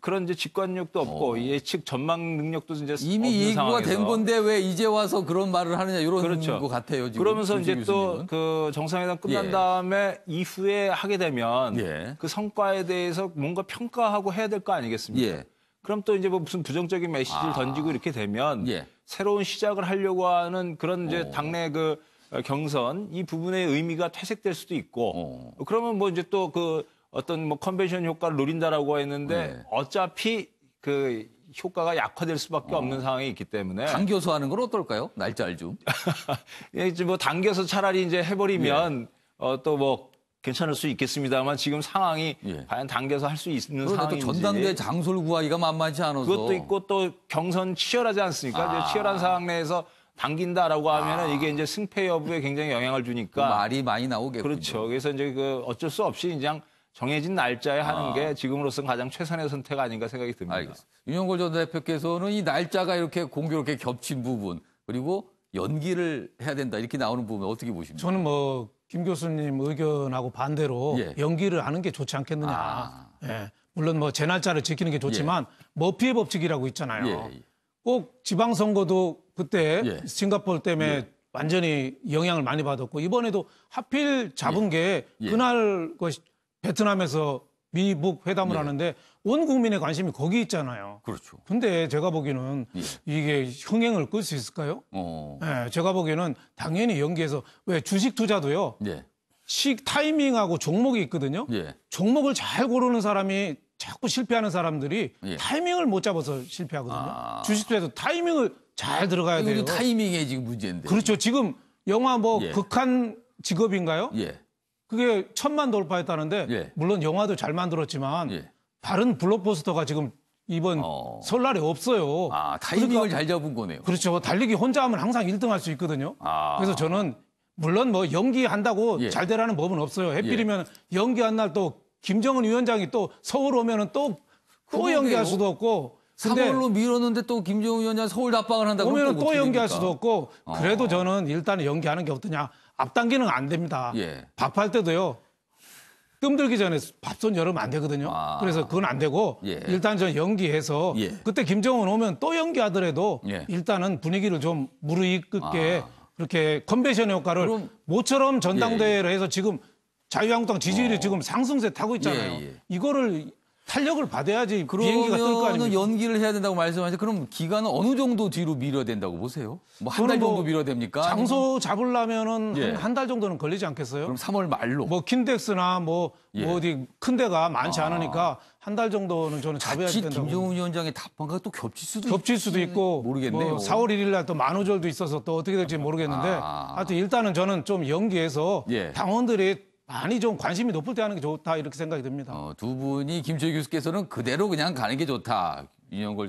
그런 이제 직관력도 없고 예측 전망 능력도 이제 이미 예고가 된 건데 왜 이제 와서 그런 말을 하느냐 이런 그렇죠. 것 같아요. 지금. 그러면서 이제 또 그 정상회담 끝난 다음에 이후에 하게 되면 그 성과에 대해서 뭔가 평가하고 해야 될 거 아니겠습니까? 그럼 또 이제 뭐 무슨 부정적인 메시지를 던지고 이렇게 되면 새로운 시작을 하려고 하는 그런 이제 당내 그 경선 이 부분의 의미가 퇴색될 수도 있고 그러면 뭐 이제 또 그 어떤 뭐 컨벤션 효과를 노린다라고 했는데 어차피 그 효과가 약화될 수밖에 없는 상황이 있기 때문에 당겨서 하는 건 어떨까요? 날짜를 좀. 이제 뭐 당겨서 차라리 이제 해버리면 또 뭐 괜찮을 수 있겠습니다만 지금 상황이 과연 당겨서 할 수 있는 상황인지. 또 전당대 장소를 구하기가 만만치 않아서. 그것도 있고 또 경선 치열하지 않습니까? 이제 치열한 상황 내에서 당긴다라고 하면은 이게 이제 승패 여부에 굉장히 영향을 주니까. 말이 많이 나오겠군요. 그렇죠. 그래서 이제 그 어쩔 수 없이 그냥 정해진 날짜에 하는 게 지금으로서는 가장 최선의 선택 아닌가 생각이 듭니다. 알겠습니다. 윤영걸 전 대표께서는 이 날짜가 이렇게 공교롭게 겹친 부분 그리고 연기를 해야 된다 이렇게 나오는 부분 어떻게 보십니까? 저는 뭐 김 교수님 의견하고 반대로 연기를 하는 게 좋지 않겠느냐. 물론 뭐 제 날짜를 지키는 게 좋지만 머피의 법칙이라고 있잖아요. 꼭 지방선거도 그때 싱가포르 때문에 완전히 영향을 많이 받았고 이번에도 하필 잡은 게 그날 그 베트남에서 미북 회담을 하는데 온 국민의 관심이 거기 있잖아요. 그렇죠. 근데 제가 보기에는 이게 흥행을 끌 수 있을까요? 제가 보기에는 당연히 연기해서 왜 주식 투자도요. 타이밍하고 종목이 있거든요. 종목을 잘 고르는 사람이 자꾸 실패하는 사람들이 타이밍을 못 잡아서 실패하거든요. 주식 투자도 타이밍을 잘 들어가야 돼요. 타이밍에 지금 문제인데. 그렇죠. 지금 영화 뭐 극한 직업인가요? 그게 1000만 돌파했다는데 물론 영화도 잘 만들었지만 다른 블록버스터가 지금 이번 설날에 없어요. 타이밍을 그러니까, 잘 잡은 거네요. 그렇죠. 달리기 혼자 하면 항상 1등 할 수 있거든요. 그래서 저는 물론 뭐 연기한다고 잘 되라는 법은 없어요. 해필이면 연기한 날 또 김정은 위원장이 또 서울 오면은 또 연기할 수도 없고. 3월로 미뤘는데 또 김정은 위원장 서울 답방을 한다고 오면 또 연기할 수도 없고. 그래도 저는 일단은 연기하는 게 어떠냐. 앞당기는 안 됩니다. 밥할 때도요. 뜸들기 전에 밥솥 열으면 안 되거든요. 그래서 그건 안 되고 일단 전 연기해서 그때 김정은 오면 또 연기하더라도 일단은 분위기를 좀 무르익게 그렇게 컨벤션 효과를 모처럼 전당대회를 해서 지금 자유한국당 지지율이 지금 상승세 타고 있잖아요. 이거를 탄력을 받아야지 비행기가 뜰 거 아닙니까? 연기를 해야 된다고 말씀하시죠. 그럼 기간은 어느 정도 뒤로 미뤄야 된다고 보세요? 뭐 한 달 정도 미뤄야 됩니까? 장소 잡으려면은 한 달 정도는 걸리지 않겠어요? 그럼 3월 말로. 뭐 킨덱스나 뭐 어디 큰 데가 많지 않으니까 한 달 정도는 저는 잡아야 된다고. 김정은 위원장의 답방과 또 겹칠 수도 있고 모르겠네요. 뭐 4월 1일 날 또 만우절도 있어서 또 어떻게 될지 모르겠는데 하여튼 일단은 저는 좀 연기해서 당원들이 많이 좀 관심이 높을 때 하는 게 좋다 이렇게 생각이 듭니다. 두 분이 김철 교수께서는 그대로 그냥 가는 게 좋다. 윤영걸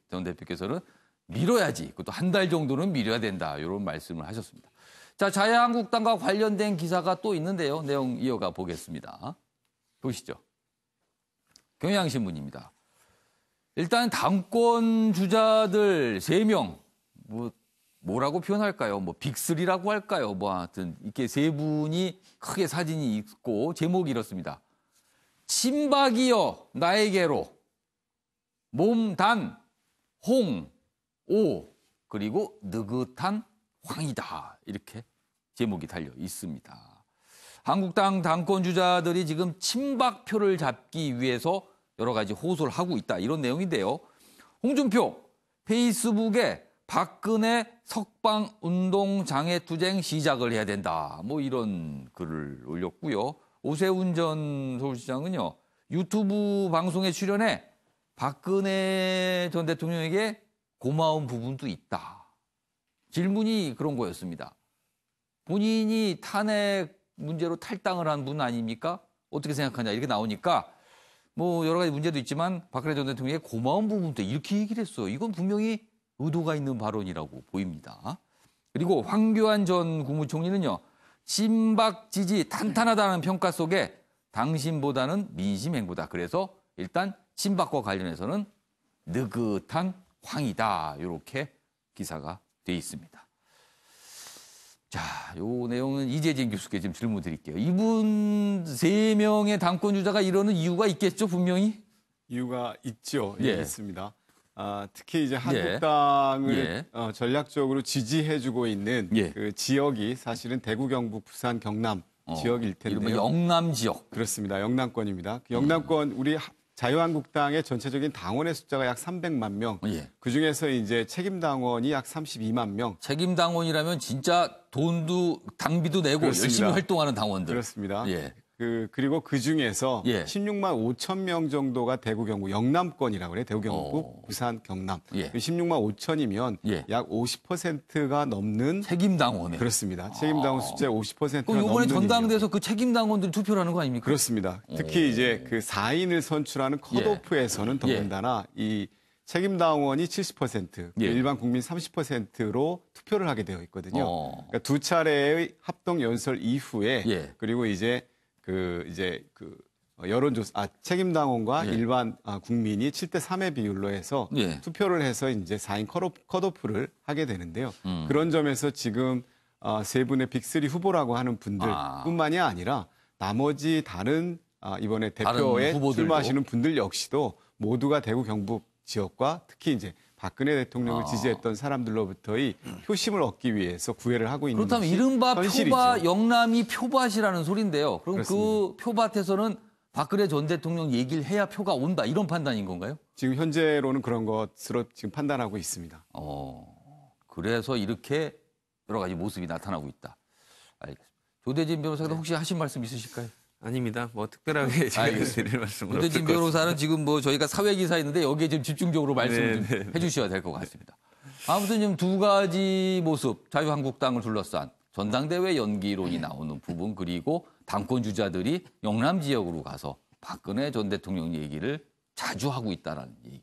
전 대표께서는 미뤄야지. 그것도 한 달 정도는 미뤄야 된다. 이런 말씀을 하셨습니다. 자, 자유한국당과 관련된 기사가 또 있는데요. 내용 이어가 보겠습니다. 보시죠. 경향신문입니다. 일단 당권 주자들 3명, 뭐라고 표현할까요? 뭐 빅3라고 할까요? 뭐 하여튼 이렇게 3분이 크게 사진이 있고 제목이 이렇습니다. 친박이여 나에게로 몸단 홍 오 그리고 느긋한 황이다 이렇게 제목이 달려 있습니다. 한국당 당권 주자들이 지금 친박표를 잡기 위해서 여러 가지 호소를 하고 있다. 이런 내용인데요. 홍준표 페이스북에 박근혜 석방 운동 장애투쟁 시작을 해야 된다. 뭐 이런 글을 올렸고요. 오세훈 전 서울시장은요. 유튜브 방송에 출연해 박근혜 전 대통령에게 고마운 부분도 있다. 질문이 그런 거였습니다. 본인이 탄핵 문제로 탈당을 한 분 아닙니까? 어떻게 생각하냐 이렇게 나오니까 뭐 여러 가지 문제도 있지만 박근혜 전 대통령의 고마운 부분도 이렇게 얘기를 했어요. 이건 분명히 의도가 있는 발언이라고 보입니다. 그리고 황교안 전 국무총리는요. 친박 지지 탄탄하다는 평가 속에 당신보다는 민심 행보다. 그래서 일단 친박과 관련해서는 느긋한 황이다. 이렇게 기사가 돼 있습니다. 자, 요 내용은 이재진 교수께 좀 질문 드릴게요. 이분 3명의 당권 주자가 이러는 이유가 있겠죠, 분명히? 이유가 있죠. 예. 예, 있습니다. 특히 이제 한국당을 전략적으로 지지해주고 있는 그 지역이 사실은 대구, 경북, 부산, 경남 지역일 텐데요. 영남 지역. 그렇습니다. 영남권입니다. 그 영남권 우리 자유한국당의 전체적인 당원의 숫자가 약 300만 명. 그중에서 이제 책임당원이 약 32만 명. 책임당원이라면 진짜 돈도 당비도 내고 그렇습니다. 열심히 활동하는 당원들. 그렇습니다. 그리고 그중에서 16만 5천 명 정도가 대구, 경북, 영남권이라고 그래요. 대구, 경북, 부산, 경남. 16만 5천이면 약 50%가 넘는 책임당원에. 그렇습니다. 책임당원 숫자의 50%가 그럼 이번에 넘는 전당대에서 그 책임당원들이 투표를 하는 거 아닙니까? 그렇습니다. 특히 이제 그 4인을 선출하는 컷오프에서는 더군다나 이 책임당원이 70%, 일반 국민 30%로 투표를 하게 되어 있거든요. 그러니까 두 차례의 합동 연설 이후에 그리고 이제 여론조사, 책임당원과 일반 국민이 7대 3의 비율로 해서 투표를 해서 이제 4인 컷오프를 하게 되는데요. 그런 점에서 지금 세 분의 빅3 후보라고 하는 분들뿐만이 아니라 나머지 다른 이번에 대표에 출마하시는 분들 역시도 모두가 대구, 경북 지역과 특히 이제 박근혜 대통령을 지지했던 사람들로부터의 표심을 얻기 위해서 구애를 하고 있는 그렇다면 이른바 표밭, 영남이 표밭이라는 소리인데요. 그럼 그렇습니다. 그 표밭에서는 박근혜 전 대통령 얘기를 해야 표가 온다 이런 판단인 건가요? 지금 현재로는 그런 것으로 지금 판단하고 있습니다. 그래서 이렇게 여러 가지 모습이 나타나고 있다. 알겠습니다. 조대진 변호사도 혹시 하신 말씀 있으실까요? 아닙니다. 뭐 특별하게 제가 드릴 말씀은 없을 조대진 것 변호사는 지금 뭐 저희가 사회 기사 있는데 여기에 좀 집중적으로 말씀을 좀 해주셔야 될 것 같습니다. 아무튼 지금 두 가지 모습, 자유한국당을 둘러싼 전당대회 연기론이 나오는 부분 그리고 당권 주자들이 영남 지역으로 가서 박근혜 전 대통령 얘기를 자주 하고 있다는 얘기.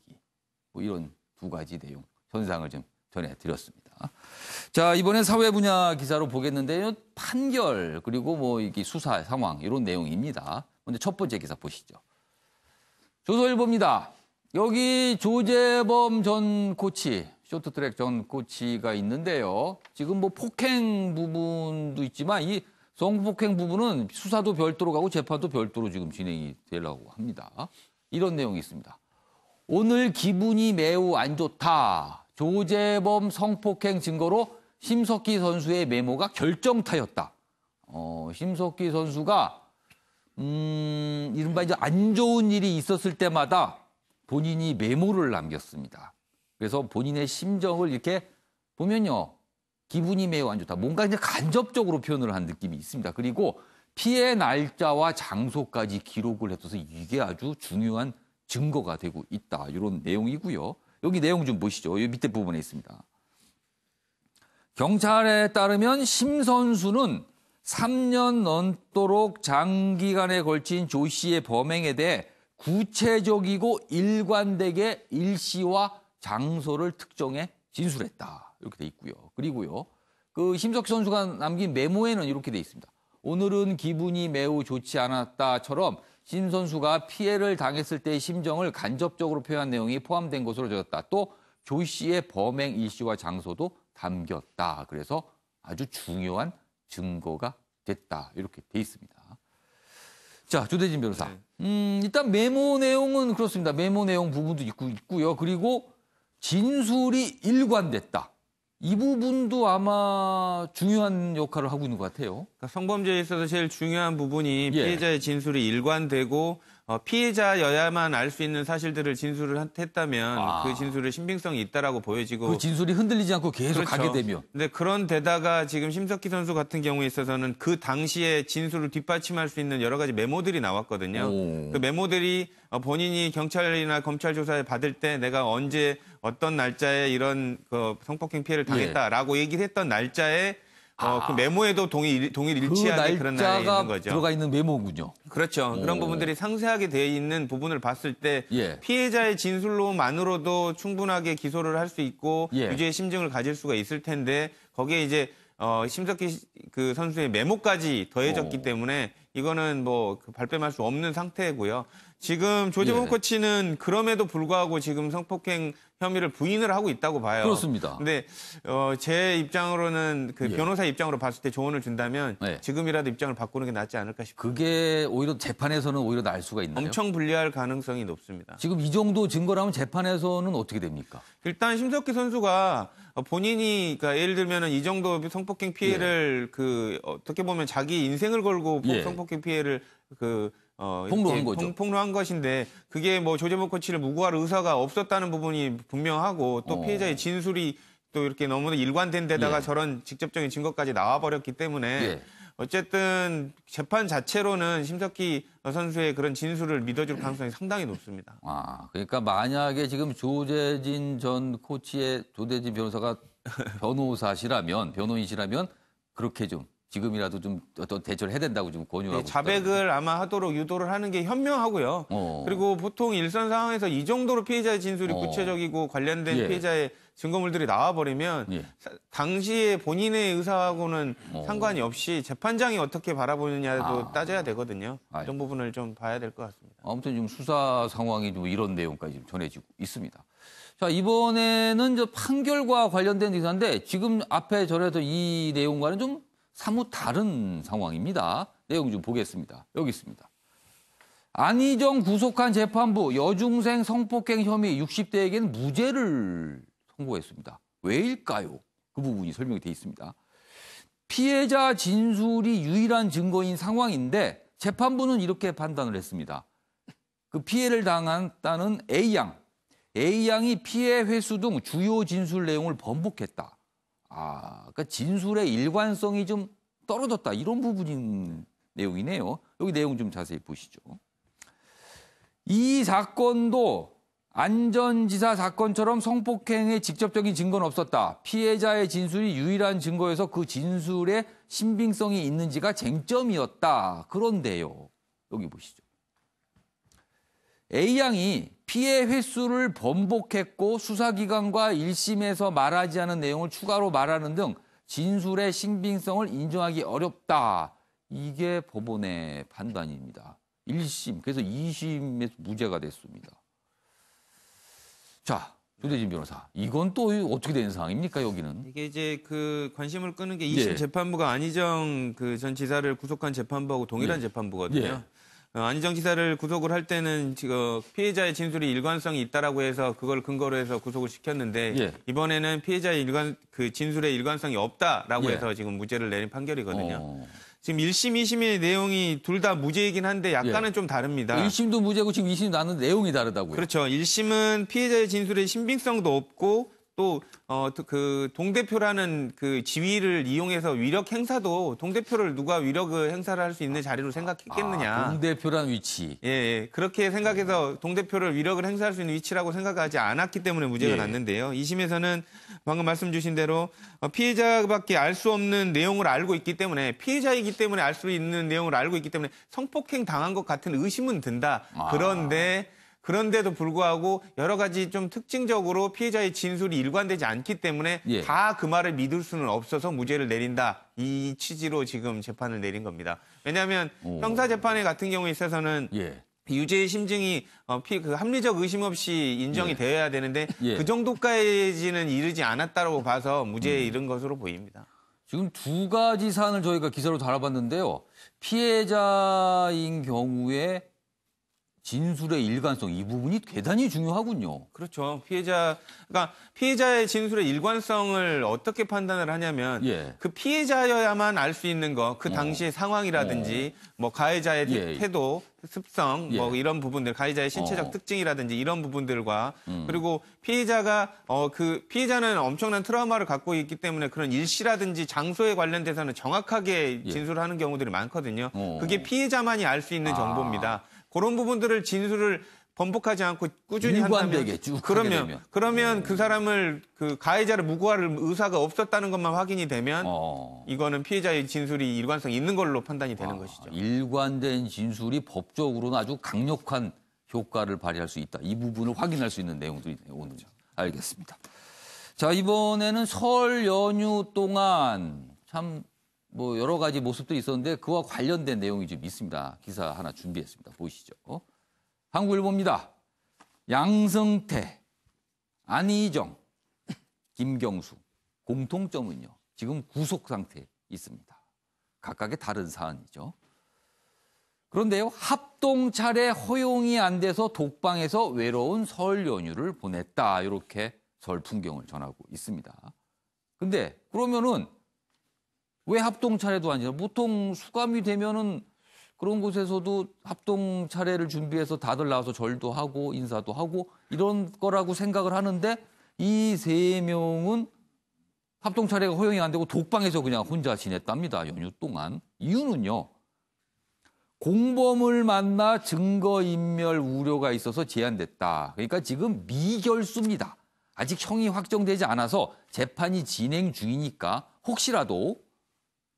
뭐 이런 두 가지 내용 현상을 좀 전해드렸습니다. 자, 이번에 사회 분야 기사로 보겠는데요. 판결 그리고 뭐 이게 수사 상황 이런 내용입니다. 먼저 첫 번째 기사 보시죠. 조선일보입니다. 여기 조재범 전 코치, 쇼트트랙 전 코치가 있는데요. 지금 뭐 폭행 부분도 있지만 이 성폭행 부분은 수사도 별도로 가고 재판도 별도로 지금 진행이 되려고 합니다. 이런 내용이 있습니다. 오늘 기분이 매우 안 좋다. 조재범 성폭행 증거로 심석희 선수의 메모가 결정타였다. 심석희 선수가 이른바 이제 안 좋은 일이 있었을 때마다 본인이 메모를 남겼습니다. 그래서 본인의 심정을 이렇게 보면요. 기분이 매우 안 좋다. 뭔가 이제 간접적으로 표현을 한 느낌이 있습니다. 그리고 피해 날짜와 장소까지 기록을 해둬서 이게 아주 중요한 증거가 되고 있다. 이런 내용이고요. 여기 내용 좀 보시죠. 여기 밑에 부분에 있습니다. 경찰에 따르면 심 선수는 3년 넘도록 장기간에 걸친 조 씨의 범행에 대해 구체적이고 일관되게 일시와 장소를 특정해 진술했다. 이렇게 돼 있고요. 그리고요. 그 심석희 선수가 남긴 메모에는 이렇게 돼 있습니다. 오늘은 기분이 매우 좋지 않았다처럼 심 선수가 피해를 당했을 때의 심정을 간접적으로 표현한 내용이 포함된 것으로 적었다. 또 조 씨의 범행 일시와 장소도 담겼다. 그래서 아주 중요한 증거가 됐다. 이렇게 돼 있습니다. 자, 조대진 변호사. 일단 메모 내용은 그렇습니다. 메모 내용 부분도 있고요. 그리고 진술이 일관됐다. 이 부분도 아마 중요한 역할을 하고 있는 것 같아요. 그러니까 성범죄에 있어서 제일 중요한 부분이 피해자의 진술이 일관되고 피해자여야만 알 수 있는 사실들을 진술을 했다면 그 진술의 신빙성이 있다라고 보여지고 그 진술이 흔들리지 않고 계속 가게 되면. 근데 그런 데다가 지금 심석희 선수 같은 경우에 있어서는 그 당시에 진술을 뒷받침할 수 있는 여러 가지 메모들이 나왔거든요. 그 메모들이 본인이 경찰이나 검찰 조사에 받을 때 내가 언제 어떤 날짜에 이런 성폭행 피해를 당했다라고 얘기를 했던 날짜에 그 메모에도 동일 일치하게 그런 날이 있는 거죠. 들어가 있는 메모군요. 그렇죠. 그런 부분들이 상세하게 되어 있는 부분을 봤을 때 피해자의 진술로만으로도 충분하게 기소를 할 수 있고 유죄의 심증을 가질 수가 있을 텐데 거기에 이제 심석희 그 선수의 메모까지 더해졌기 때문에 이거는 뭐 발뺌할 수 없는 상태고요. 지금 조재범 코치는 그럼에도 불구하고 지금 성폭행 혐의를 부인을 하고 있다고 봐요. 그렇습니다. 근데 제 입장으로는 그 변호사 입장으로 봤을 때 조언을 준다면 지금이라도 입장을 바꾸는 게 낫지 않을까 싶어요. 그게 오히려 재판에서는 오히려 날 수가 있나요? 엄청 불리할 가능성이 높습니다. 지금 이 정도 증거라면 재판에서는 어떻게 됩니까? 일단 심석희 선수가 본인이 그러니까 예를 들면은 이 정도 성폭행 피해를 그 어떻게 보면 자기 인생을 걸고 성폭행 피해를 폭로한 거죠. 폭로한 것인데 그게 뭐 조재범 코치를 무고할 의사가 없었다는 부분이 분명하고 또 피해자의 진술이 또 이렇게 너무나 일관된 데다가 저런 직접적인 증거까지 나와버렸기 때문에 어쨌든 재판 자체로는 심석희 선수의 그런 진술을 믿어줄 가능성이 상당히 높습니다. 그러니까 만약에 지금 조재진 전 코치의 조재진 변호사가 변호인이시라면 그렇게 좀 지금이라도 좀 어떤 대처를 해야 된다고 좀 권유하고 있다. 자백을 아마 하도록 유도를 하는 게 현명하고요. 그리고 보통 일선 상황에서 이 정도로 피해자의 진술이 구체적이고 관련된 피해자의 증거물들이 나와버리면 당시에 본인의 의사하고는 상관이 없이 재판장이 어떻게 바라보느냐도 따져야 되거든요. 이런 부분을 좀 봐야 될 것 같습니다. 아무튼 지금 수사 상황이 좀 이런 내용까지 좀 전해지고 있습니다. 자, 이번에는 저 판결과 관련된 기사인데 지금 앞에 전해서 이 내용과는 좀 사뭇 다른 상황입니다. 내용 좀 보겠습니다. 여기 있습니다. 안희정 구속한 재판부 여중생 성폭행 혐의 60대에게는 무죄를 선고했습니다. 왜일까요? 그 부분이 설명이 돼 있습니다. 피해자 진술이 유일한 증거인 상황인데 재판부는 이렇게 판단을 했습니다. 그 피해를 당했다는 A양이 피해 횟수 등 주요 진술 내용을 번복했다. 그러니까 진술의 일관성이 좀 떨어졌다. 이런 부분인 내용이네요. 여기 내용 좀 자세히 보시죠. 이 사건도 안전지사 사건처럼 성폭행의 직접적인 증거는 없었다. 피해자의 진술이 유일한 증거여서 그 진술의 신빙성이 있는지가 쟁점이었다. 그런데요. 여기 보시죠. A양이 피해 횟수를 번복했고 수사기관과 1심에서 말하지 않은 내용을 추가로 말하는 등 진술의 신빙성을 인정하기 어렵다. 이게 법원의 판단입니다. 1심, 그래서 2심에서 무죄가 됐습니다. 자, 조재진 변호사, 이건 또 어떻게 된 상황입니까, 여기는? 이게 이제 그 관심을 끄는 게 2심 재판부가 안희정 그 전 지사를 구속한 재판부하고 동일한 재판부거든요. 안희정 지사를 구속을 할 때는 지금 피해자의 진술이 일관성이 있다라고 해서 그걸 근거로 해서 구속을 시켰는데 이번에는 피해자의 진술의 일관성이 없다라고 해서 지금 무죄를 내린 판결이거든요. 지금 1심, 2심의 내용이 둘 다 무죄이긴 한데 약간은 좀 다릅니다. 1심도 무죄고 지금 2심 나는 내용이 다르다고요. 그렇죠. 1심은 피해자의 진술의 신빙성도 없고 또 그 동대표라는 그 지위를 이용해서 위력 행사도 동대표를 누가 위력을 행사를 할 수 있는 자리로 생각했겠느냐. 동대표라는 위치. 그렇게 생각해서 동대표를 위력을 행사할 수 있는 위치라고 생각하지 않았기 때문에 무죄가 났는데요. 2심에서는 방금 말씀 주신 대로 피해자밖에 알 수 없는 내용을 알고 있기 때문에 피해자이기 때문에 알 수 있는 내용을 알고 있기 때문에 성폭행 당한 것 같은 의심은 든다. 그런데도 불구하고 여러 가지 좀 특징적으로 피해자의 진술이 일관되지 않기 때문에 다 그 말을 믿을 수는 없어서 무죄를 내린다. 이 취지로 지금 재판을 내린 겁니다. 왜냐하면 형사재판에 같은 경우에 있어서는 유죄의 심증이 그 합리적 의심 없이 인정이 되어야 되는데 그 정도까지는 이르지 않았다고 봐서 무죄에 이른 것으로 보입니다. 지금 두 가지 사안을 저희가 기사로 다뤄봤는데요. 피해자인 경우에 진술의 일관성 이 부분이 대단히 중요하군요. 그렇죠. 그러니까 피해자의 진술의 일관성을 어떻게 판단을 하냐면 그 피해자여야만 알 수 있는 거, 그 당시의 상황이라든지 뭐 가해자의 태도, 습성, 뭐 이런 부분들, 가해자의 신체적 특징이라든지 이런 부분들과 그리고 피해자가 그 피해자는 엄청난 트라우마를 갖고 있기 때문에 그런 일시라든지 장소에 관련돼서는 정확하게 진술하는 경우들이 많거든요. 그게 피해자만이 알 수 있는 정보입니다. 그런 부분들을 진술을 번복하지 않고 꾸준히 한다면 그러면 그 사람을 그 가해자를 무고할 의사가 없었다는 것만 확인이 되면 이거는 피해자의 진술이 일관성이 있는 걸로 판단이 되는 것이죠. 일관된 진술이 법적으로는 아주 강력한 효과를 발휘할 수 있다. 이 부분을 확인할 수 있는 내용들이네요. 오늘 알겠습니다. 자, 이번에는 설 연휴 동안 참 뭐 여러 가지 모습들이 있었는데 그와 관련된 내용이 좀 있습니다. 기사 하나 준비했습니다. 보시죠. 한국일보입니다. 양승태, 안희정, 김경수 공통점은요. 지금 구속 상태에 있습니다. 각각의 다른 사안이죠. 그런데요. 합동 차례 허용이 안 돼서 독방에서 외로운 설 연휴를 보냈다. 이렇게 설 풍경을 전하고 있습니다. 근데 그러면은 왜 합동 차례도 아니죠? 보통 수감이 되면은 그런 곳에서도 합동 차례를 준비해서 다들 나와서 절도 하고 인사도 하고 이런 거라고 생각을 하는데 이 3명은 합동 차례가 허용이 안 되고 독방에서 그냥 혼자 지냈답니다. 연휴 동안. 이유는요. 공범을 만나 증거인멸 우려가 있어서 제한됐다. 그러니까 지금 미결수입니다. 아직 형이 확정되지 않아서 재판이 진행 중이니까 혹시라도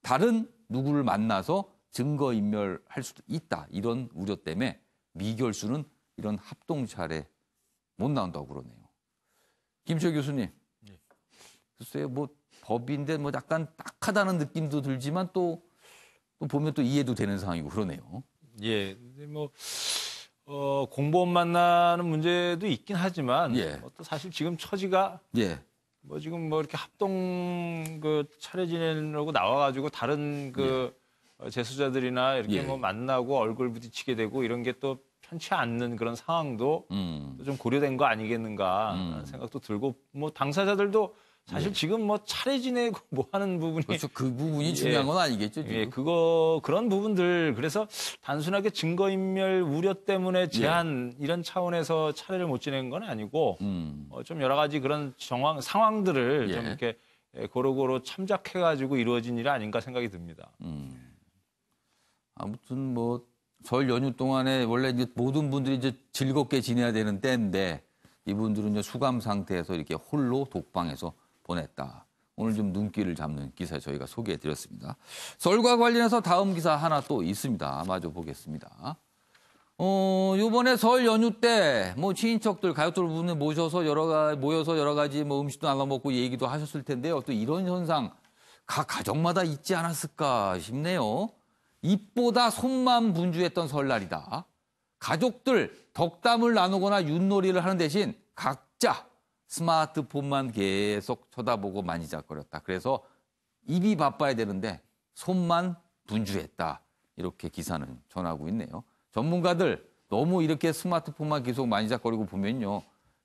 다른 누구를 만나서 증거인멸할 수도 있다. 이런 우려 때문에 미결수는 이런 합동 차례 못 나온다고 그러네요. 김철 교수님. 글쎄요, 뭐 법인데 뭐 약간 딱하다는 느낌도 들지만 또 보면 또 이해도 되는 상황이고 그러네요. 예, 뭐 공범 만나는 문제도 있긴 하지만 또 사실 지금 처지가 뭐 지금 뭐 이렇게 합동 그 차례 지내려고 나와가지고 다른 그 재수자들이나 이렇게 뭐 만나고 얼굴 부딪히게 되고 이런 게 또 편치 않는 그런 상황도 좀 고려된 거 아니겠는가 하는 생각도 들고 뭐 당사자들도 사실 지금 뭐 차례 지내고 뭐 하는 부분이 그렇죠. 그 부분이 중요한 건 아니겠죠. 지금. 그런 부분들 그래서 단순하게 증거인멸 우려 때문에 제한 이런 차원에서 차례를 못 지낸 건 아니고 좀 여러 가지 그런 상황들을 좀 이렇게 고루고루 참작해가지고 이루어진 일이 아닌가 생각이 듭니다. 아무튼 뭐 설 연휴 동안에 원래 이제 모든 분들이 이제 즐겁게 지내야 되는 때인데 이분들은 이제 수감 상태에서 이렇게 홀로 독방에서 보냈다. 오늘 좀 눈길을 잡는 기사 저희가 소개해드렸습니다. 설과 관련해서 다음 기사 하나 또 있습니다. 마저 보겠습니다. 요번에 설 연휴 때 뭐 친인척들, 가족들 모여서 여러 가지 뭐 음식도 나눠 먹고 얘기도 하셨을 텐데요. 또 이런 현상 각 가정마다 있지 않았을까 싶네요. 입보다 손만 분주했던 설날이다. 가족들 덕담을 나누거나 윷놀이를 하는 대신 각자 스마트폰만 계속 쳐다보고 만지작거렸다. 그래서 입이 바빠야 되는데 손만 분주했다. 이렇게 기사는 전하고 있네요. 전문가들 너무 이렇게 스마트폰만 계속 만지작거리고 보면요.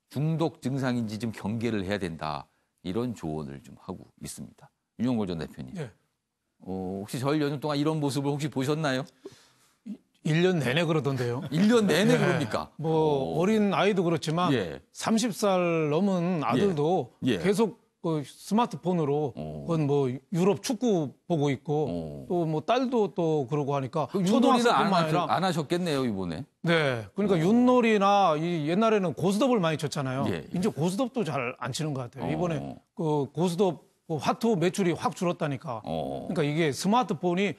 중독 증상인지 좀 경계를 해야 된다. 이런 조언을 좀 하고 있습니다. 윤영걸 전 대표님. 혹시 설 연휴 동안 이런 모습을 혹시 보셨나요? 1년 내내 그러던데요. 1년 내내 그럽니까? 뭐 어린 아이도 그렇지만 30살 넘은 아들도 계속 그 스마트폰으로 그건 뭐 유럽 축구 보고 있고 또 뭐 딸도 또 그러고 하니까 초등학생뿐만 아니라 안 하셨겠네요 이번에. 네, 그러니까 윷놀이나 옛날에는 고스톱을 많이 쳤잖아요. 이제 고스톱도 잘 안 치는 것 같아요. 이번에 그 고스톱 화투 매출이 확 줄었다니까. 그러니까 이게 스마트폰이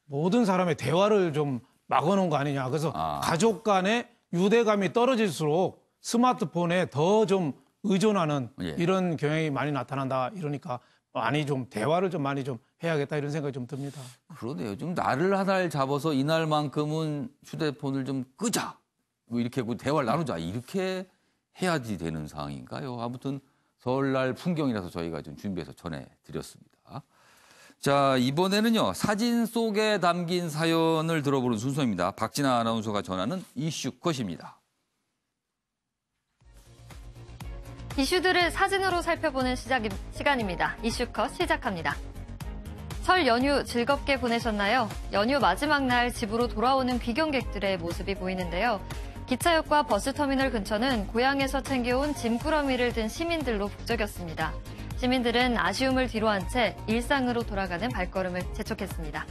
모든 사람의 대화를 좀 막아놓은 거 아니냐. 그래서 가족 간의 유대감이 떨어질수록 스마트폰에 더 좀 의존하는 이런 경향이 많이 나타난다. 이러니까 많이 좀 대화를 좀 많이 좀 해야겠다 이런 생각이 좀 듭니다. 그러네요. 좀 날을 하나를 잡아서 이날만큼은 휴대폰을 좀 끄자. 뭐 이렇게 대화를 나누자. 이렇게 해야지 되는 상황인가요? 아무튼 설날 풍경이라서 저희가 좀 준비해서 전해드렸습니다. 자. 자, 이번에는요, 사진 속에 담긴 사연을 들어보는 순서입니다. 박진아 아나운서가 전하는 이슈컷입니다. 이슈들을 사진으로 살펴보는 시간입니다. 이슈컷 시작합니다. 설 연휴 즐겁게 보내셨나요? 연휴 마지막 날 집으로 돌아오는 귀경객들의 모습이 보이는데요. 기차역과 버스터미널 근처는 고향에서 챙겨온 짐꾸러미를 든 시민들로 북적였습니다. 시민들은 아쉬움을 뒤로한 채 일상으로 돌아가는 발걸음을 재촉했습니다.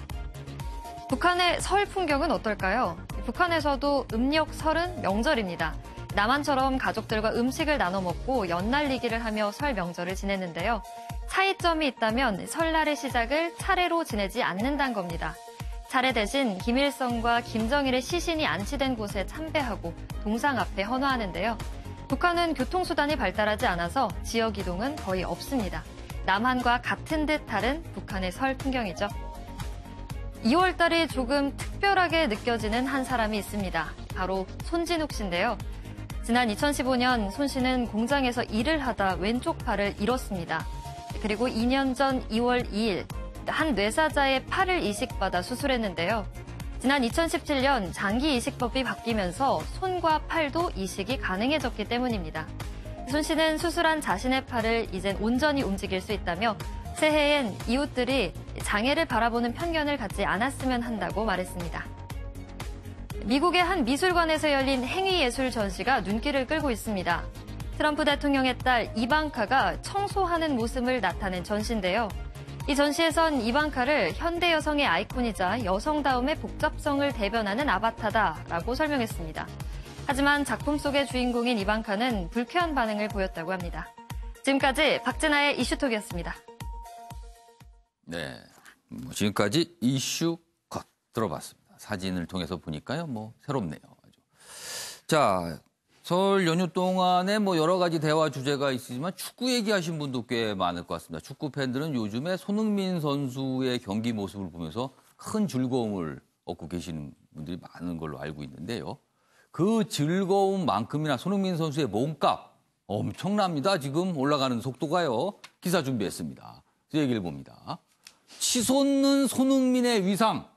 북한의 설 풍경은 어떨까요? 북한에서도 음력 설은 명절입니다. 남한처럼 가족들과 음식을 나눠 먹고 연날리기를 하며 설 명절을 지내는데요. 차이점이 있다면 설날의 시작을 차례로 지내지 않는다는 겁니다. 차례 대신 김일성과 김정일의 시신이 안치된 곳에 참배하고 동상 앞에 헌화하는데요. 북한은 교통수단이 발달하지 않아서 지역 이동은 거의 없습니다. 남한과 같은 듯 다른 북한의 설 풍경이죠. 2월 달이 조금 특별하게 느껴지는 한 사람이 있습니다. 바로 손진욱 씨인데요. 지난 2015년 손 씨는 공장에서 일을 하다 왼쪽 팔을 잃었습니다. 그리고 2년 전 2월 2일 한 뇌사자의 팔을 이식받아 수술했는데요. 지난 2017년 장기 이식법이 바뀌면서 손과 팔도 이식이 가능해졌기 때문입니다. 손 씨는 수술한 자신의 팔을 이젠 온전히 움직일 수 있다며 새해엔 이웃들이 장애를 바라보는 편견을 갖지 않았으면 한다고 말했습니다. 미국의 한 미술관에서 열린 행위예술 전시가 눈길을 끌고 있습니다. 트럼프 대통령의 딸 이방카가 청소하는 모습을 나타낸 전시인데요. 이 전시에선 이방카를 현대 여성의 아이콘이자 여성다움의 복잡성을 대변하는 아바타다라고 설명했습니다. 하지만 작품 속의 주인공인 이방카는 불쾌한 반응을 보였다고 합니다. 지금까지 박진아의 이슈톡이었습니다. 네, 지금까지 이슈컷 들어봤습니다. 사진을 통해서 보니까요, 새롭네요. 아주. 자, 설 연휴 동안에 여러 가지 대화 주제가 있지만 축구 얘기하신 분도 꽤 많을 것 같습니다. 축구 팬들은 요즘에 손흥민 선수의 경기 모습을 보면서 큰 즐거움을 얻고 계시는 분들이 많은 걸로 알고 있는데요. 그 즐거움만큼이나 손흥민 선수의 몸값 엄청납니다. 지금 올라가는 속도가요. 기사 준비했습니다. 그 얘기를 봅니다. 치솟는 손흥민의 위상,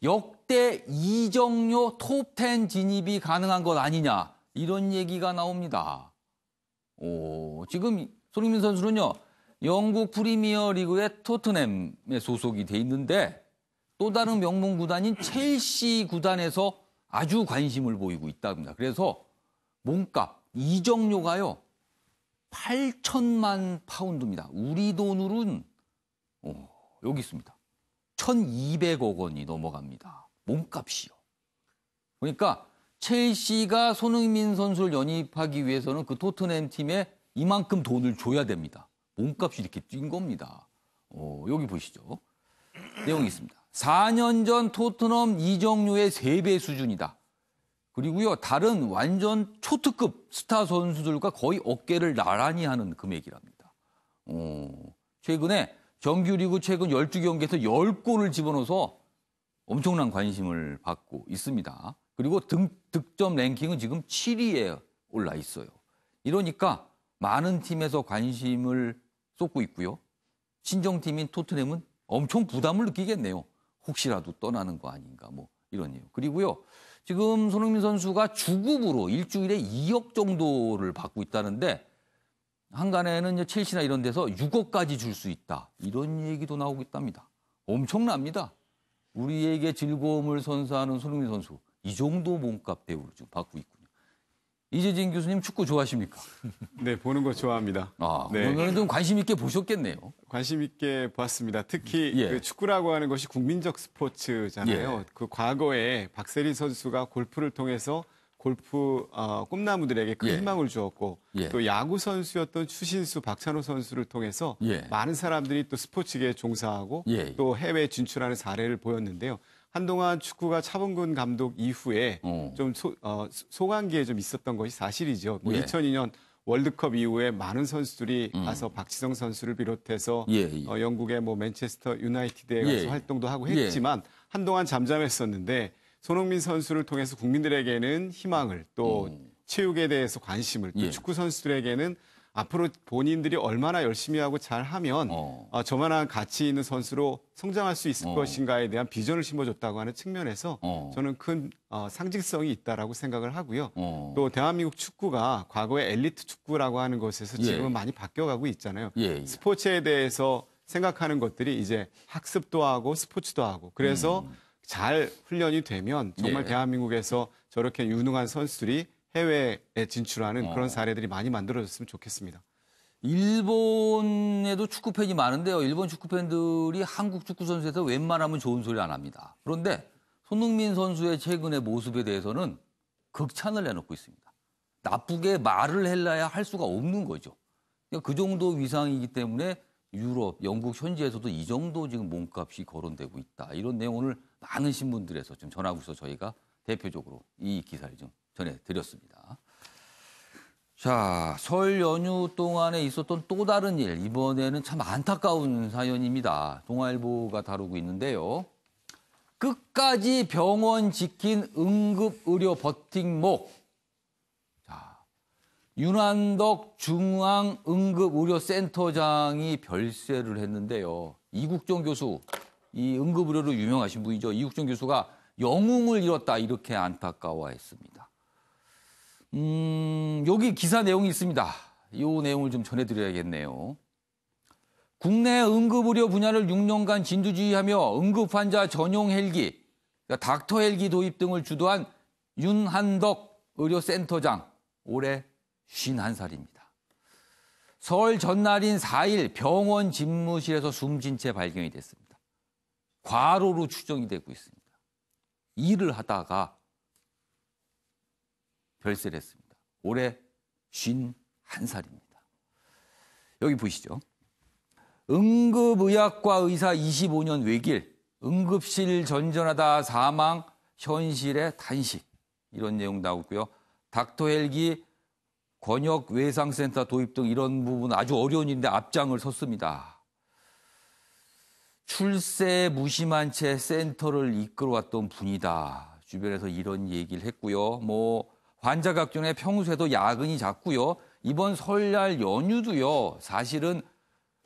역대 이적료 톱10 진입이 가능한 것 아니냐. 이런 얘기가 나옵니다. 지금 손흥민 선수는요, 영국 프리미어 리그의 토트넘에 소속이 돼 있는데 또 다른 명문 구단인 첼시 구단에서 아주 관심을 보이고 있답니다. 그래서 몸값, 이적료가요, 8천만 파운드입니다. 우리 돈으로는 여기 있습니다. 1,200억 원이 넘어갑니다. 몸값이요. 그러니까 첼시가 손흥민 선수를 영입하기 위해서는 그 토트넘 팀에 이만큼 돈을 줘야 됩니다. 몸값이 이렇게 뛴 겁니다. 여기 보시죠. 내용이 있습니다. 4년 전 토트넘 이적료의 3배 수준이다. 그리고요, 다른 완전 초특급 스타 선수들과 거의 어깨를 나란히 하는 금액이랍니다. 최근에 정규리그 최근 12경기에서 10골을 집어넣어서 엄청난 관심을 받고 있습니다. 그리고 득점 랭킹은 지금 7위에 올라 있어요. 이러니까 많은 팀에서 관심을 쏟고 있고요. 친정팀인 토트넘은 엄청 부담을 느끼겠네요. 혹시라도 떠나는 거 아닌가 이런 이유. 그리고요. 지금 손흥민 선수가 주급으로 일주일에 2억 정도를 받고 있다는데 한간에는 첼시나 이런 데서 6억까지 줄 수 있다. 이런 얘기도 나오고 있답니다. 엄청납니다. 우리에게 즐거움을 선사하는 손흥민 선수. 이 정도 몸값 대우를 지금 받고 있군요. 이재진 교수님 축구 좋아하십니까? 네, 보는 거 좋아합니다. 네. 오늘은 좀 관심 있게 보셨겠네요. 관심 있게 보았습니다. 특히 예. 그 축구라고 하는 것이 국민적 스포츠잖아요. 예. 그 과거에 박세리 선수가 골프를 통해서 골프 꿈나무들에게 큰 희망을 주었고 또 야구 선수였던 추신수, 박찬호 선수를 통해서 많은 사람들이 또 스포츠계에 종사하고 또 해외 진출하는 사례를 보였는데요. 한동안 축구가 차범근 감독 이후에 좀 소강기에 좀 있었던 것이 사실이죠. 2002년 월드컵 이후에 많은 선수들이 가서 박지성 선수를 비롯해서 영국의 맨체스터 유나이티드에 가서 활동도 하고 했지만 한동안 잠잠했었는데 손흥민 선수를 통해서 국민들에게는 희망을 또 체육에 대해서 관심을 또 축구 선수들에게는 앞으로 본인들이 얼마나 열심히 하고 잘하면 저만한 가치 있는 선수로 성장할 수 있을 것인가에 대한 비전을 심어줬다고 하는 측면에서 저는 큰 상징성이 있다라고 생각을 하고요. 또 대한민국 축구가 과거의 엘리트 축구라고 하는 것에서 지금은 많이 바뀌어가고 있잖아요. 스포츠에 대해서 생각하는 것들이 이제 학습도 하고 스포츠도 하고 그래서 잘 훈련이 되면 정말 대한민국에서 저렇게 유능한 선수들이 해외에 진출하는 그런 사례들이 많이 만들어졌으면 좋겠습니다. 일본에도 축구 팬이 많은데요. 일본 축구 팬들이 한국 축구 선수에서 웬만하면 좋은 소리 안 합니다. 그런데 손흥민 선수의 최근의 모습에 대해서는 극찬을 내놓고 있습니다. 나쁘게 말을 해야 할 수가 없는 거죠. 그러니까 그 정도 위상이기 때문에 유럽, 영국 현지에서도 이 정도 지금 몸값이 거론되고 있다. 이런 내용을 많은 신문들에서 좀 전하고서 저희가 대표적으로 이 기사를 좀 전해드렸습니다. 자, 설 연휴 동안에 있었던 또 다른 일, 이번에는 참 안타까운 사연입니다. 동아일보가 다루고 있는데요. 끝까지 병원 지킨 응급의료 버팀목. 자, 윤한덕 중앙응급의료센터장이 별세를 했는데요. 이국종 교수, 이 응급의료로 유명하신 분이죠. 이국종 교수가 영웅을 잃었다 이렇게 안타까워했습니다. 여기 기사 내용이 있습니다. 이 내용을 좀 전해드려야겠네요. 국내 응급의료 분야를 6년간 진두지휘하며 응급환자 전용 헬기, 그러니까 닥터 헬기 도입 등을 주도한 윤한덕 의료센터장, 올해 51살입니다. 설 전날인 4일 병원 집무실에서 숨진 채 발견이 됐습니다. 과로로 추정이 되고 있습니다. 일을 하다가 별세를 했습니다. 올해 51살입니다. 여기 보시죠. 응급의학과 의사 25년 외길, 응급실 전전하다 사망, 현실의 탄식. 이런 내용 나오고요. 닥터 헬기, 권역 외상센터 도입 등 이런 부분 아주 어려운 일인데 앞장을 섰습니다. 출세 무심한 채 센터를 이끌어왔던 분이다. 주변에서 이런 얘기를 했고요. 환자 각종의 평소에도 야근이 잦고요. 이번 설날 연휴도요. 사실은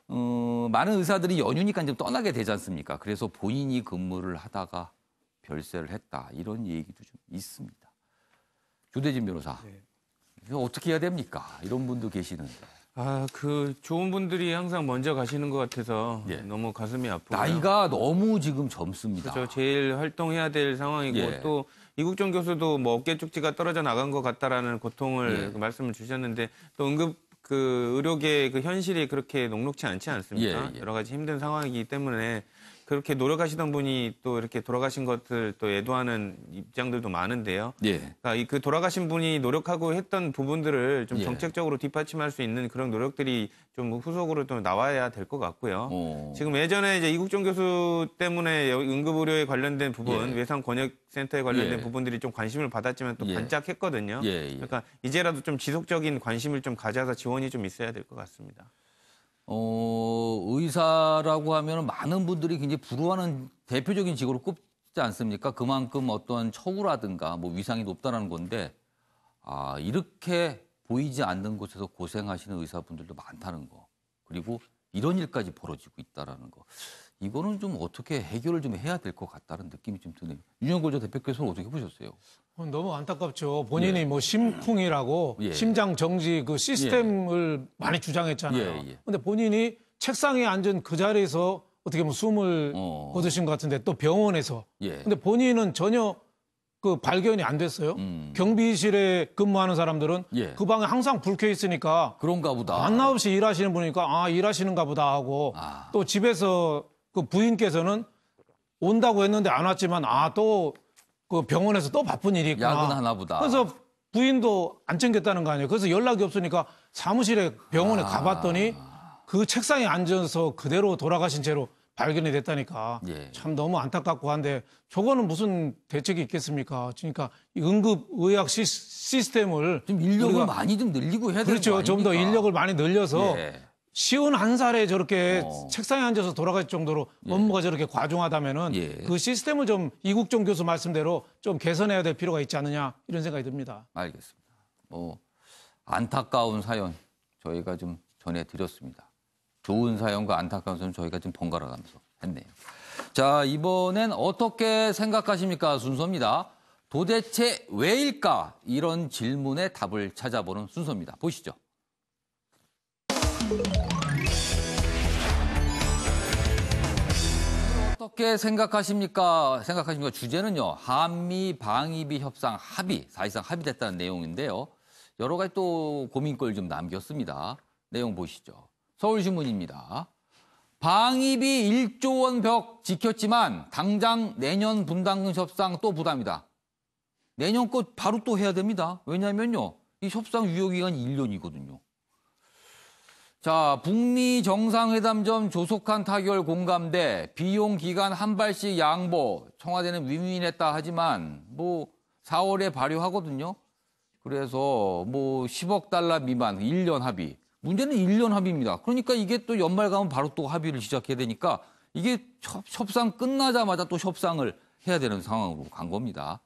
많은 의사들이 연휴니까 좀 떠나게 되지 않습니까? 그래서 본인이 근무를 하다가 별세를 했다. 이런 얘기도 좀 있습니다. 조대진 변호사. 이거 어떻게 해야 됩니까? 이런 분도 계시는데. 좋은 분들이 항상 먼저 가시는 것 같아서 너무 가슴이 아프고요. 나이가 너무 지금 젊습니다. 그렇죠. 제일 활동해야 될 상황이고 또 이국종 교수도 어깨 쪽지가 떨어져 나간 것 같다라는 고통을 말씀을 주셨는데 또 응급 의료계 현실이 그렇게 녹록치 않지 않습니까? 여러 가지 힘든 상황이기 때문에 그렇게 노력하시던 분이 또 이렇게 돌아가신 것들 또 애도하는 입장들도 많은데요. 그러니까 그 돌아가신 분이 노력하고 했던 부분들을 좀 정책적으로 뒷받침할 수 있는 그런 노력들이 좀 후속으로 또 나와야 될 것 같고요. 지금 예전에 이제 이국종 교수 때문에 응급의료에 관련된 부분, 외상권역센터에 관련된 부분들이 좀 관심을 받았지만 또 반짝했거든요. 그러니까 이제라도 좀 지속적인 관심을 좀 가져서 지원이 좀 있어야 될 것 같습니다. 의사라고 하면 많은 분들이 굉장히 부러워하는 대표적인 직업으로 꼽지 않습니까? 그만큼 어떤 처우라든가 위상이 높다는 건데, 이렇게 보이지 않는 곳에서 고생하시는 의사분들도 많다는 거. 그리고 이런 일까지 벌어지고 있다는 거. 이거는 좀 어떻게 해결을 좀 해야 될 것 같다는 느낌이 좀 드네요. 윤영골 대표께서는 어떻게 보셨어요? 너무 안타깝죠. 본인이 심쿵이라고 심장 정지 그 시스템을 많이 주장했잖아요. 근데 본인이 책상에 앉은 그 자리에서 어떻게 숨을 거두신 것 같은데 또 병원에서. 근데 본인은 전혀 그 발견이 안 됐어요. 경비실에 근무하는 사람들은 그 방에 항상 불 켜 있으니까 그런가 보다. 만나 없이 일하시는 분이니까 일하시는가 보다 하고 또 집에서 그 부인께서는 온다고 했는데 안 왔지만 또 그 병원에서 또 바쁜 일이 있구나. 야근하나 보다. 그래서 부인도 안 챙겼다는 거 아니에요. 그래서 연락이 없으니까 사무실에 병원에 가봤더니 그 책상에 앉아서 그대로 돌아가신 채로 발견이 됐다니까. 참 너무 안타깝고 한데 저거는 무슨 대책이 있겠습니까? 그러니까 응급의학 시스템을 좀 인력을 많이 좀 늘리고 해야 되는 거 아닙니까? 그렇죠. 좀 더 인력을 많이 늘려서 51살에 저렇게 책상에 앉아서 돌아갈 정도로 업무가 저렇게 과중하다면은 그 시스템을 좀 이국종 교수 말씀대로 좀 개선해야 될 필요가 있지 않느냐 이런 생각이 듭니다. 알겠습니다. 안타까운 사연 저희가 좀 전해드렸습니다. 좋은 사연과 안타까운 사연 저희가 좀 번갈아 가면서 했네요. 자, 이번엔 어떻게 생각하십니까? 순서입니다. 도대체 왜일까? 이런 질문에 답을 찾아보는 순서입니다. 보시죠. 어떻게 생각하십니까? 주제는요. 한미 방위비 협상 합의, 사실상 합의됐다는 내용인데요. 여러 가지 또 고민거리를 좀 남겼습니다. 내용 보시죠. 서울신문입니다. 방위비 1조 원 벽 지켰지만 당장 내년 분담금 협상 또 부담이다. 내년 거 바로 또 해야 됩니다. 왜냐하면요. 이 협상 유효기간이 1년이거든요. 자, 북미 정상회담 전 조속한 타결 공감대, 비용 기간 한 발씩 양보, 청와대는 윈윈했다 하지만 뭐 4월에 발효하거든요. 그래서 뭐 10억 달러 미만 1년 합의. 문제는 1년 합의입니다. 그러니까 이게 또 연말 가면 바로 또 합의를 시작해야 되니까 이게 협상 끝나자마자 또 협상을 해야 되는 상황으로 간 겁니다.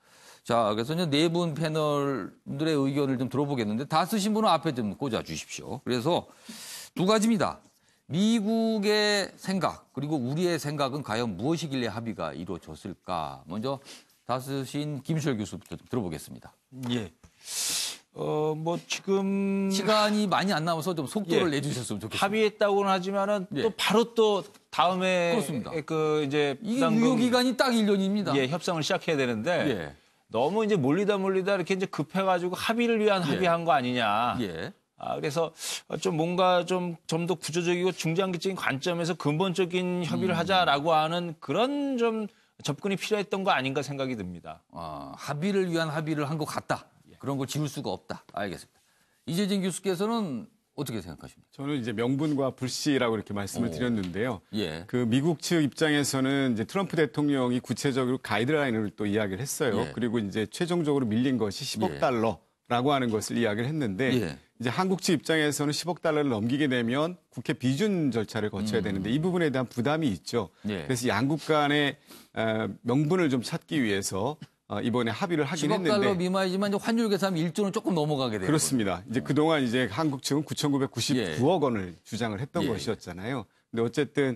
자, 그래서 이제 네 분 패널들의 의견을 좀 들어보겠는데 다 쓰신 분은 앞에 좀 꽂아 주십시오. 그래서 두 가지입니다. 미국의 생각 그리고 우리의 생각은 과연 무엇이길래 합의가 이루어졌을까? 먼저 다 쓰신 김수열 교수부터 좀 들어보겠습니다. 예. 뭐 지금 시간이 많이 안 남아서 좀 속도를 내주셨으면 좋겠습니다. 합의했다고는 하지만은 또 바로 또 다음에 그렇습니다. 그 이제 이게 유효 기간이 딱 1년입니다. 예, 협상을 시작해야 되는데 너무 이제 몰리다 이렇게 이제 급해가지고 합의를 위한 합의한 거 아니냐. 그래서 좀 뭔가 좀 더 구조적이고 중장기적인 관점에서 근본적인 협의를 하자라고 하는 그런 좀 접근이 필요했던 거 아닌가 생각이 듭니다. 합의를 위한 합의를 한 것 같다. 그런 걸 지울 수가 없다. 알겠습니다. 이재진 교수께서는 어떻게 생각하십니까? 저는 이제 명분과 불씨라고 이렇게 말씀을 드렸는데요. 그 미국 측 입장에서는 이제 트럼프 대통령이 구체적으로 가이드라인을 또 이야기를 했어요. 그리고 이제 최종적으로 밀린 것이 10억 달러라고 하는 것을 이야기를 했는데 이제 한국 측 입장에서는 10억 달러를 넘기게 되면 국회 비준 절차를 거쳐야 되는데 이 부분에 대한 부담이 있죠. 그래서 양국 간의 명분을 좀 찾기 위해서 이번에 합의를 하긴 10억 했는데. 10억 달러 미만이지만 이제 환율 계산하면 1조는 조금 넘어가게 돼요. 그렇습니다. 이제 그동안 이제 한국 측은 9,999억 원을 주장을 했던 것이었잖아요. 근데 어쨌든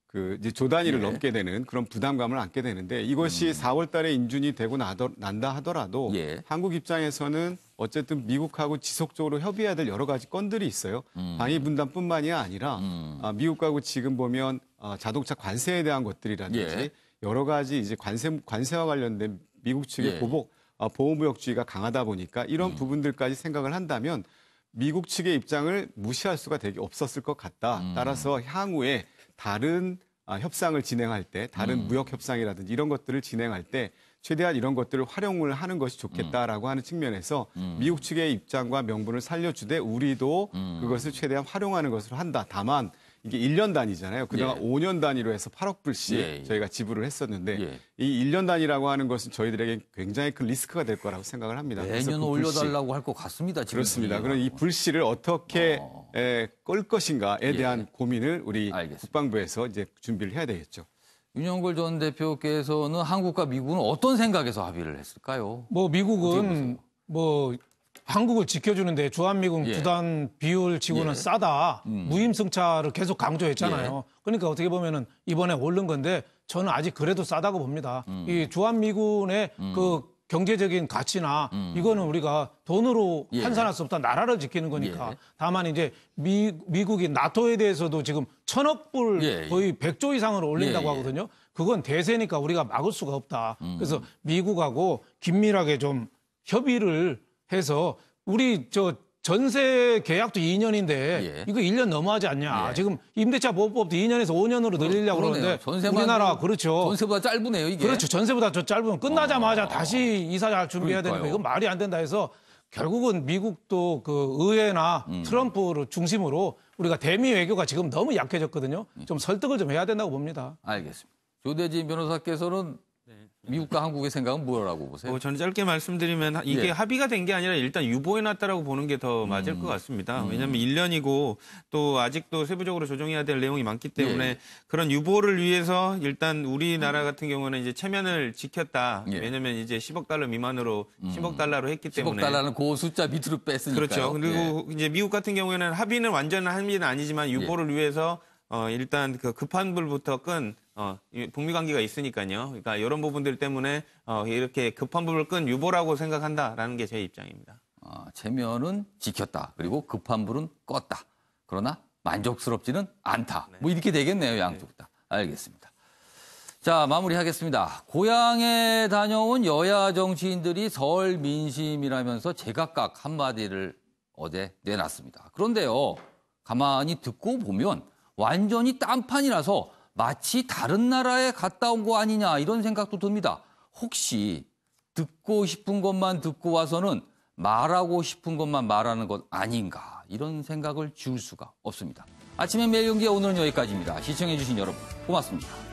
그 이제 조 단위를 넘게 되는 그런 부담감을 안게 되는데 이것이 4월 달에 인준이 되고 난다 하더라도 한국 입장에서는 어쨌든 미국하고 지속적으로 협의해야 될 여러 가지 건들이 있어요. 방위 분담뿐만이 아니라 미국하고 지금 보면 자동차 관세에 대한 것들이라든지 여러 가지 이제 관세와 관련된 미국 측의 보호무역주의가 강하다 보니까 이런 부분들까지 생각을 한다면 미국 측의 입장을 무시할 수가 되게 없었을 것 같다. 따라서 향후에 다른 협상을 진행할 때, 다른 무역 협상이라든지 이런 것들을 진행할 때 최대한 이런 것들을 활용을 하는 것이 좋겠다라고 하는 측면에서 미국 측의 입장과 명분을 살려주되 우리도 그것을 최대한 활용하는 것으로 한다. 다만 이게 1년 단위잖아요. 그동안 5년 단위로 해서 8억 불씩 저희가 지불을 했었는데 이 1년 단위라고 하는 것은 저희들에게 굉장히 큰 리스크가 될 거라고 생각을 합니다. 매년 올려달라고 할 것 같습니다. 지금 그렇습니다. 그럼 이 불씨를 어떻게 끌 것인가에 대한 고민을 우리 국방부에서 이제 준비를 해야 되겠죠. 윤영걸 전 대표께서는 한국과 미국은 어떤 생각에서 합의를 했을까요? 뭐 미국은 뭐 한국을 지켜주는데 주한미군 구단 비율 치고는 싸다. 무임승차를 계속 강조했잖아요. 그러니까 어떻게 보면은 이번에 오른 건데 저는 아직 그래도 싸다고 봅니다. 이 주한미군의 그 경제적인 가치나 이거는 우리가 돈으로 환산할 수 없다. 나라를 지키는 거니까. 다만 이제 미국이 나토에 대해서도 지금 1,000억 불 거의 100조 이상을 올린다고 하거든요. 그건 대세니까 우리가 막을 수가 없다. 그래서 미국하고 긴밀하게 좀 협의를 해서 우리 전세 계약도 2년인데 이거 1년 넘어가지 않냐. 지금 임대차 보호법도 2년에서 5년으로 늘리려고 그러는데 우리나라 그렇죠. 전세보다 짧으네요, 이게. 그렇죠. 전세보다 더 짧으면 끝나자마자 다시 이사 준비해야 되는 거 이건 말이 안 된다 해서 결국은 미국도 그 의회나 트럼프를 중심으로 우리가 대미 외교가 지금 너무 약해졌거든요. 좀 설득을 좀 해야 된다고 봅니다. 알겠습니다. 조대진 변호사께서는 미국과 한국의 생각은 뭐라고 보세요? 저는 짧게 말씀드리면 이게 합의가 된 게 아니라 일단 유보해놨다라고 보는 게 더 맞을 것 같습니다. 왜냐하면 1년이고 또 아직도 세부적으로 조정해야 될 내용이 많기 때문에 그런 유보를 위해서 일단 우리나라 같은 경우는 이제 체면을 지켰다. 왜냐하면 이제 10억 달러 미만으로 10억 달러로 했기 때문에 10억 달러는 그 숫자 밑으로 뺐으니까요. 그렇죠. 그리고 이제 미국 같은 경우에는 합의는 완전한 합의는 아니지만 유보를 위해서 일단 그 급한 불부터 끈 북미 관계가 있으니까요. 그러니까 이런 부분들 때문에 이렇게 급한 불을 끈 유보라고 생각한다라는 게 제 입장입니다. 체면은 지켰다. 그리고 급한 불은 껐다. 그러나 만족스럽지는 않다. 뭐 이렇게 되겠네요. 양쪽 다. 알겠습니다. 자, 마무리하겠습니다. 고향에 다녀온 여야 정치인들이 설 민심이라면서 제각각 한마디를 어제 내놨습니다. 그런데요, 가만히 듣고 보면 완전히 딴판이라서 마치 다른 나라에 갔다 온 거 아니냐 이런 생각도 듭니다. 혹시 듣고 싶은 것만 듣고 와서는 말하고 싶은 것만 말하는 것 아닌가 이런 생각을 지울 수가 없습니다. 아침에 매일 연기야 오늘은 여기까지입니다. 시청해 주신 여러분 고맙습니다.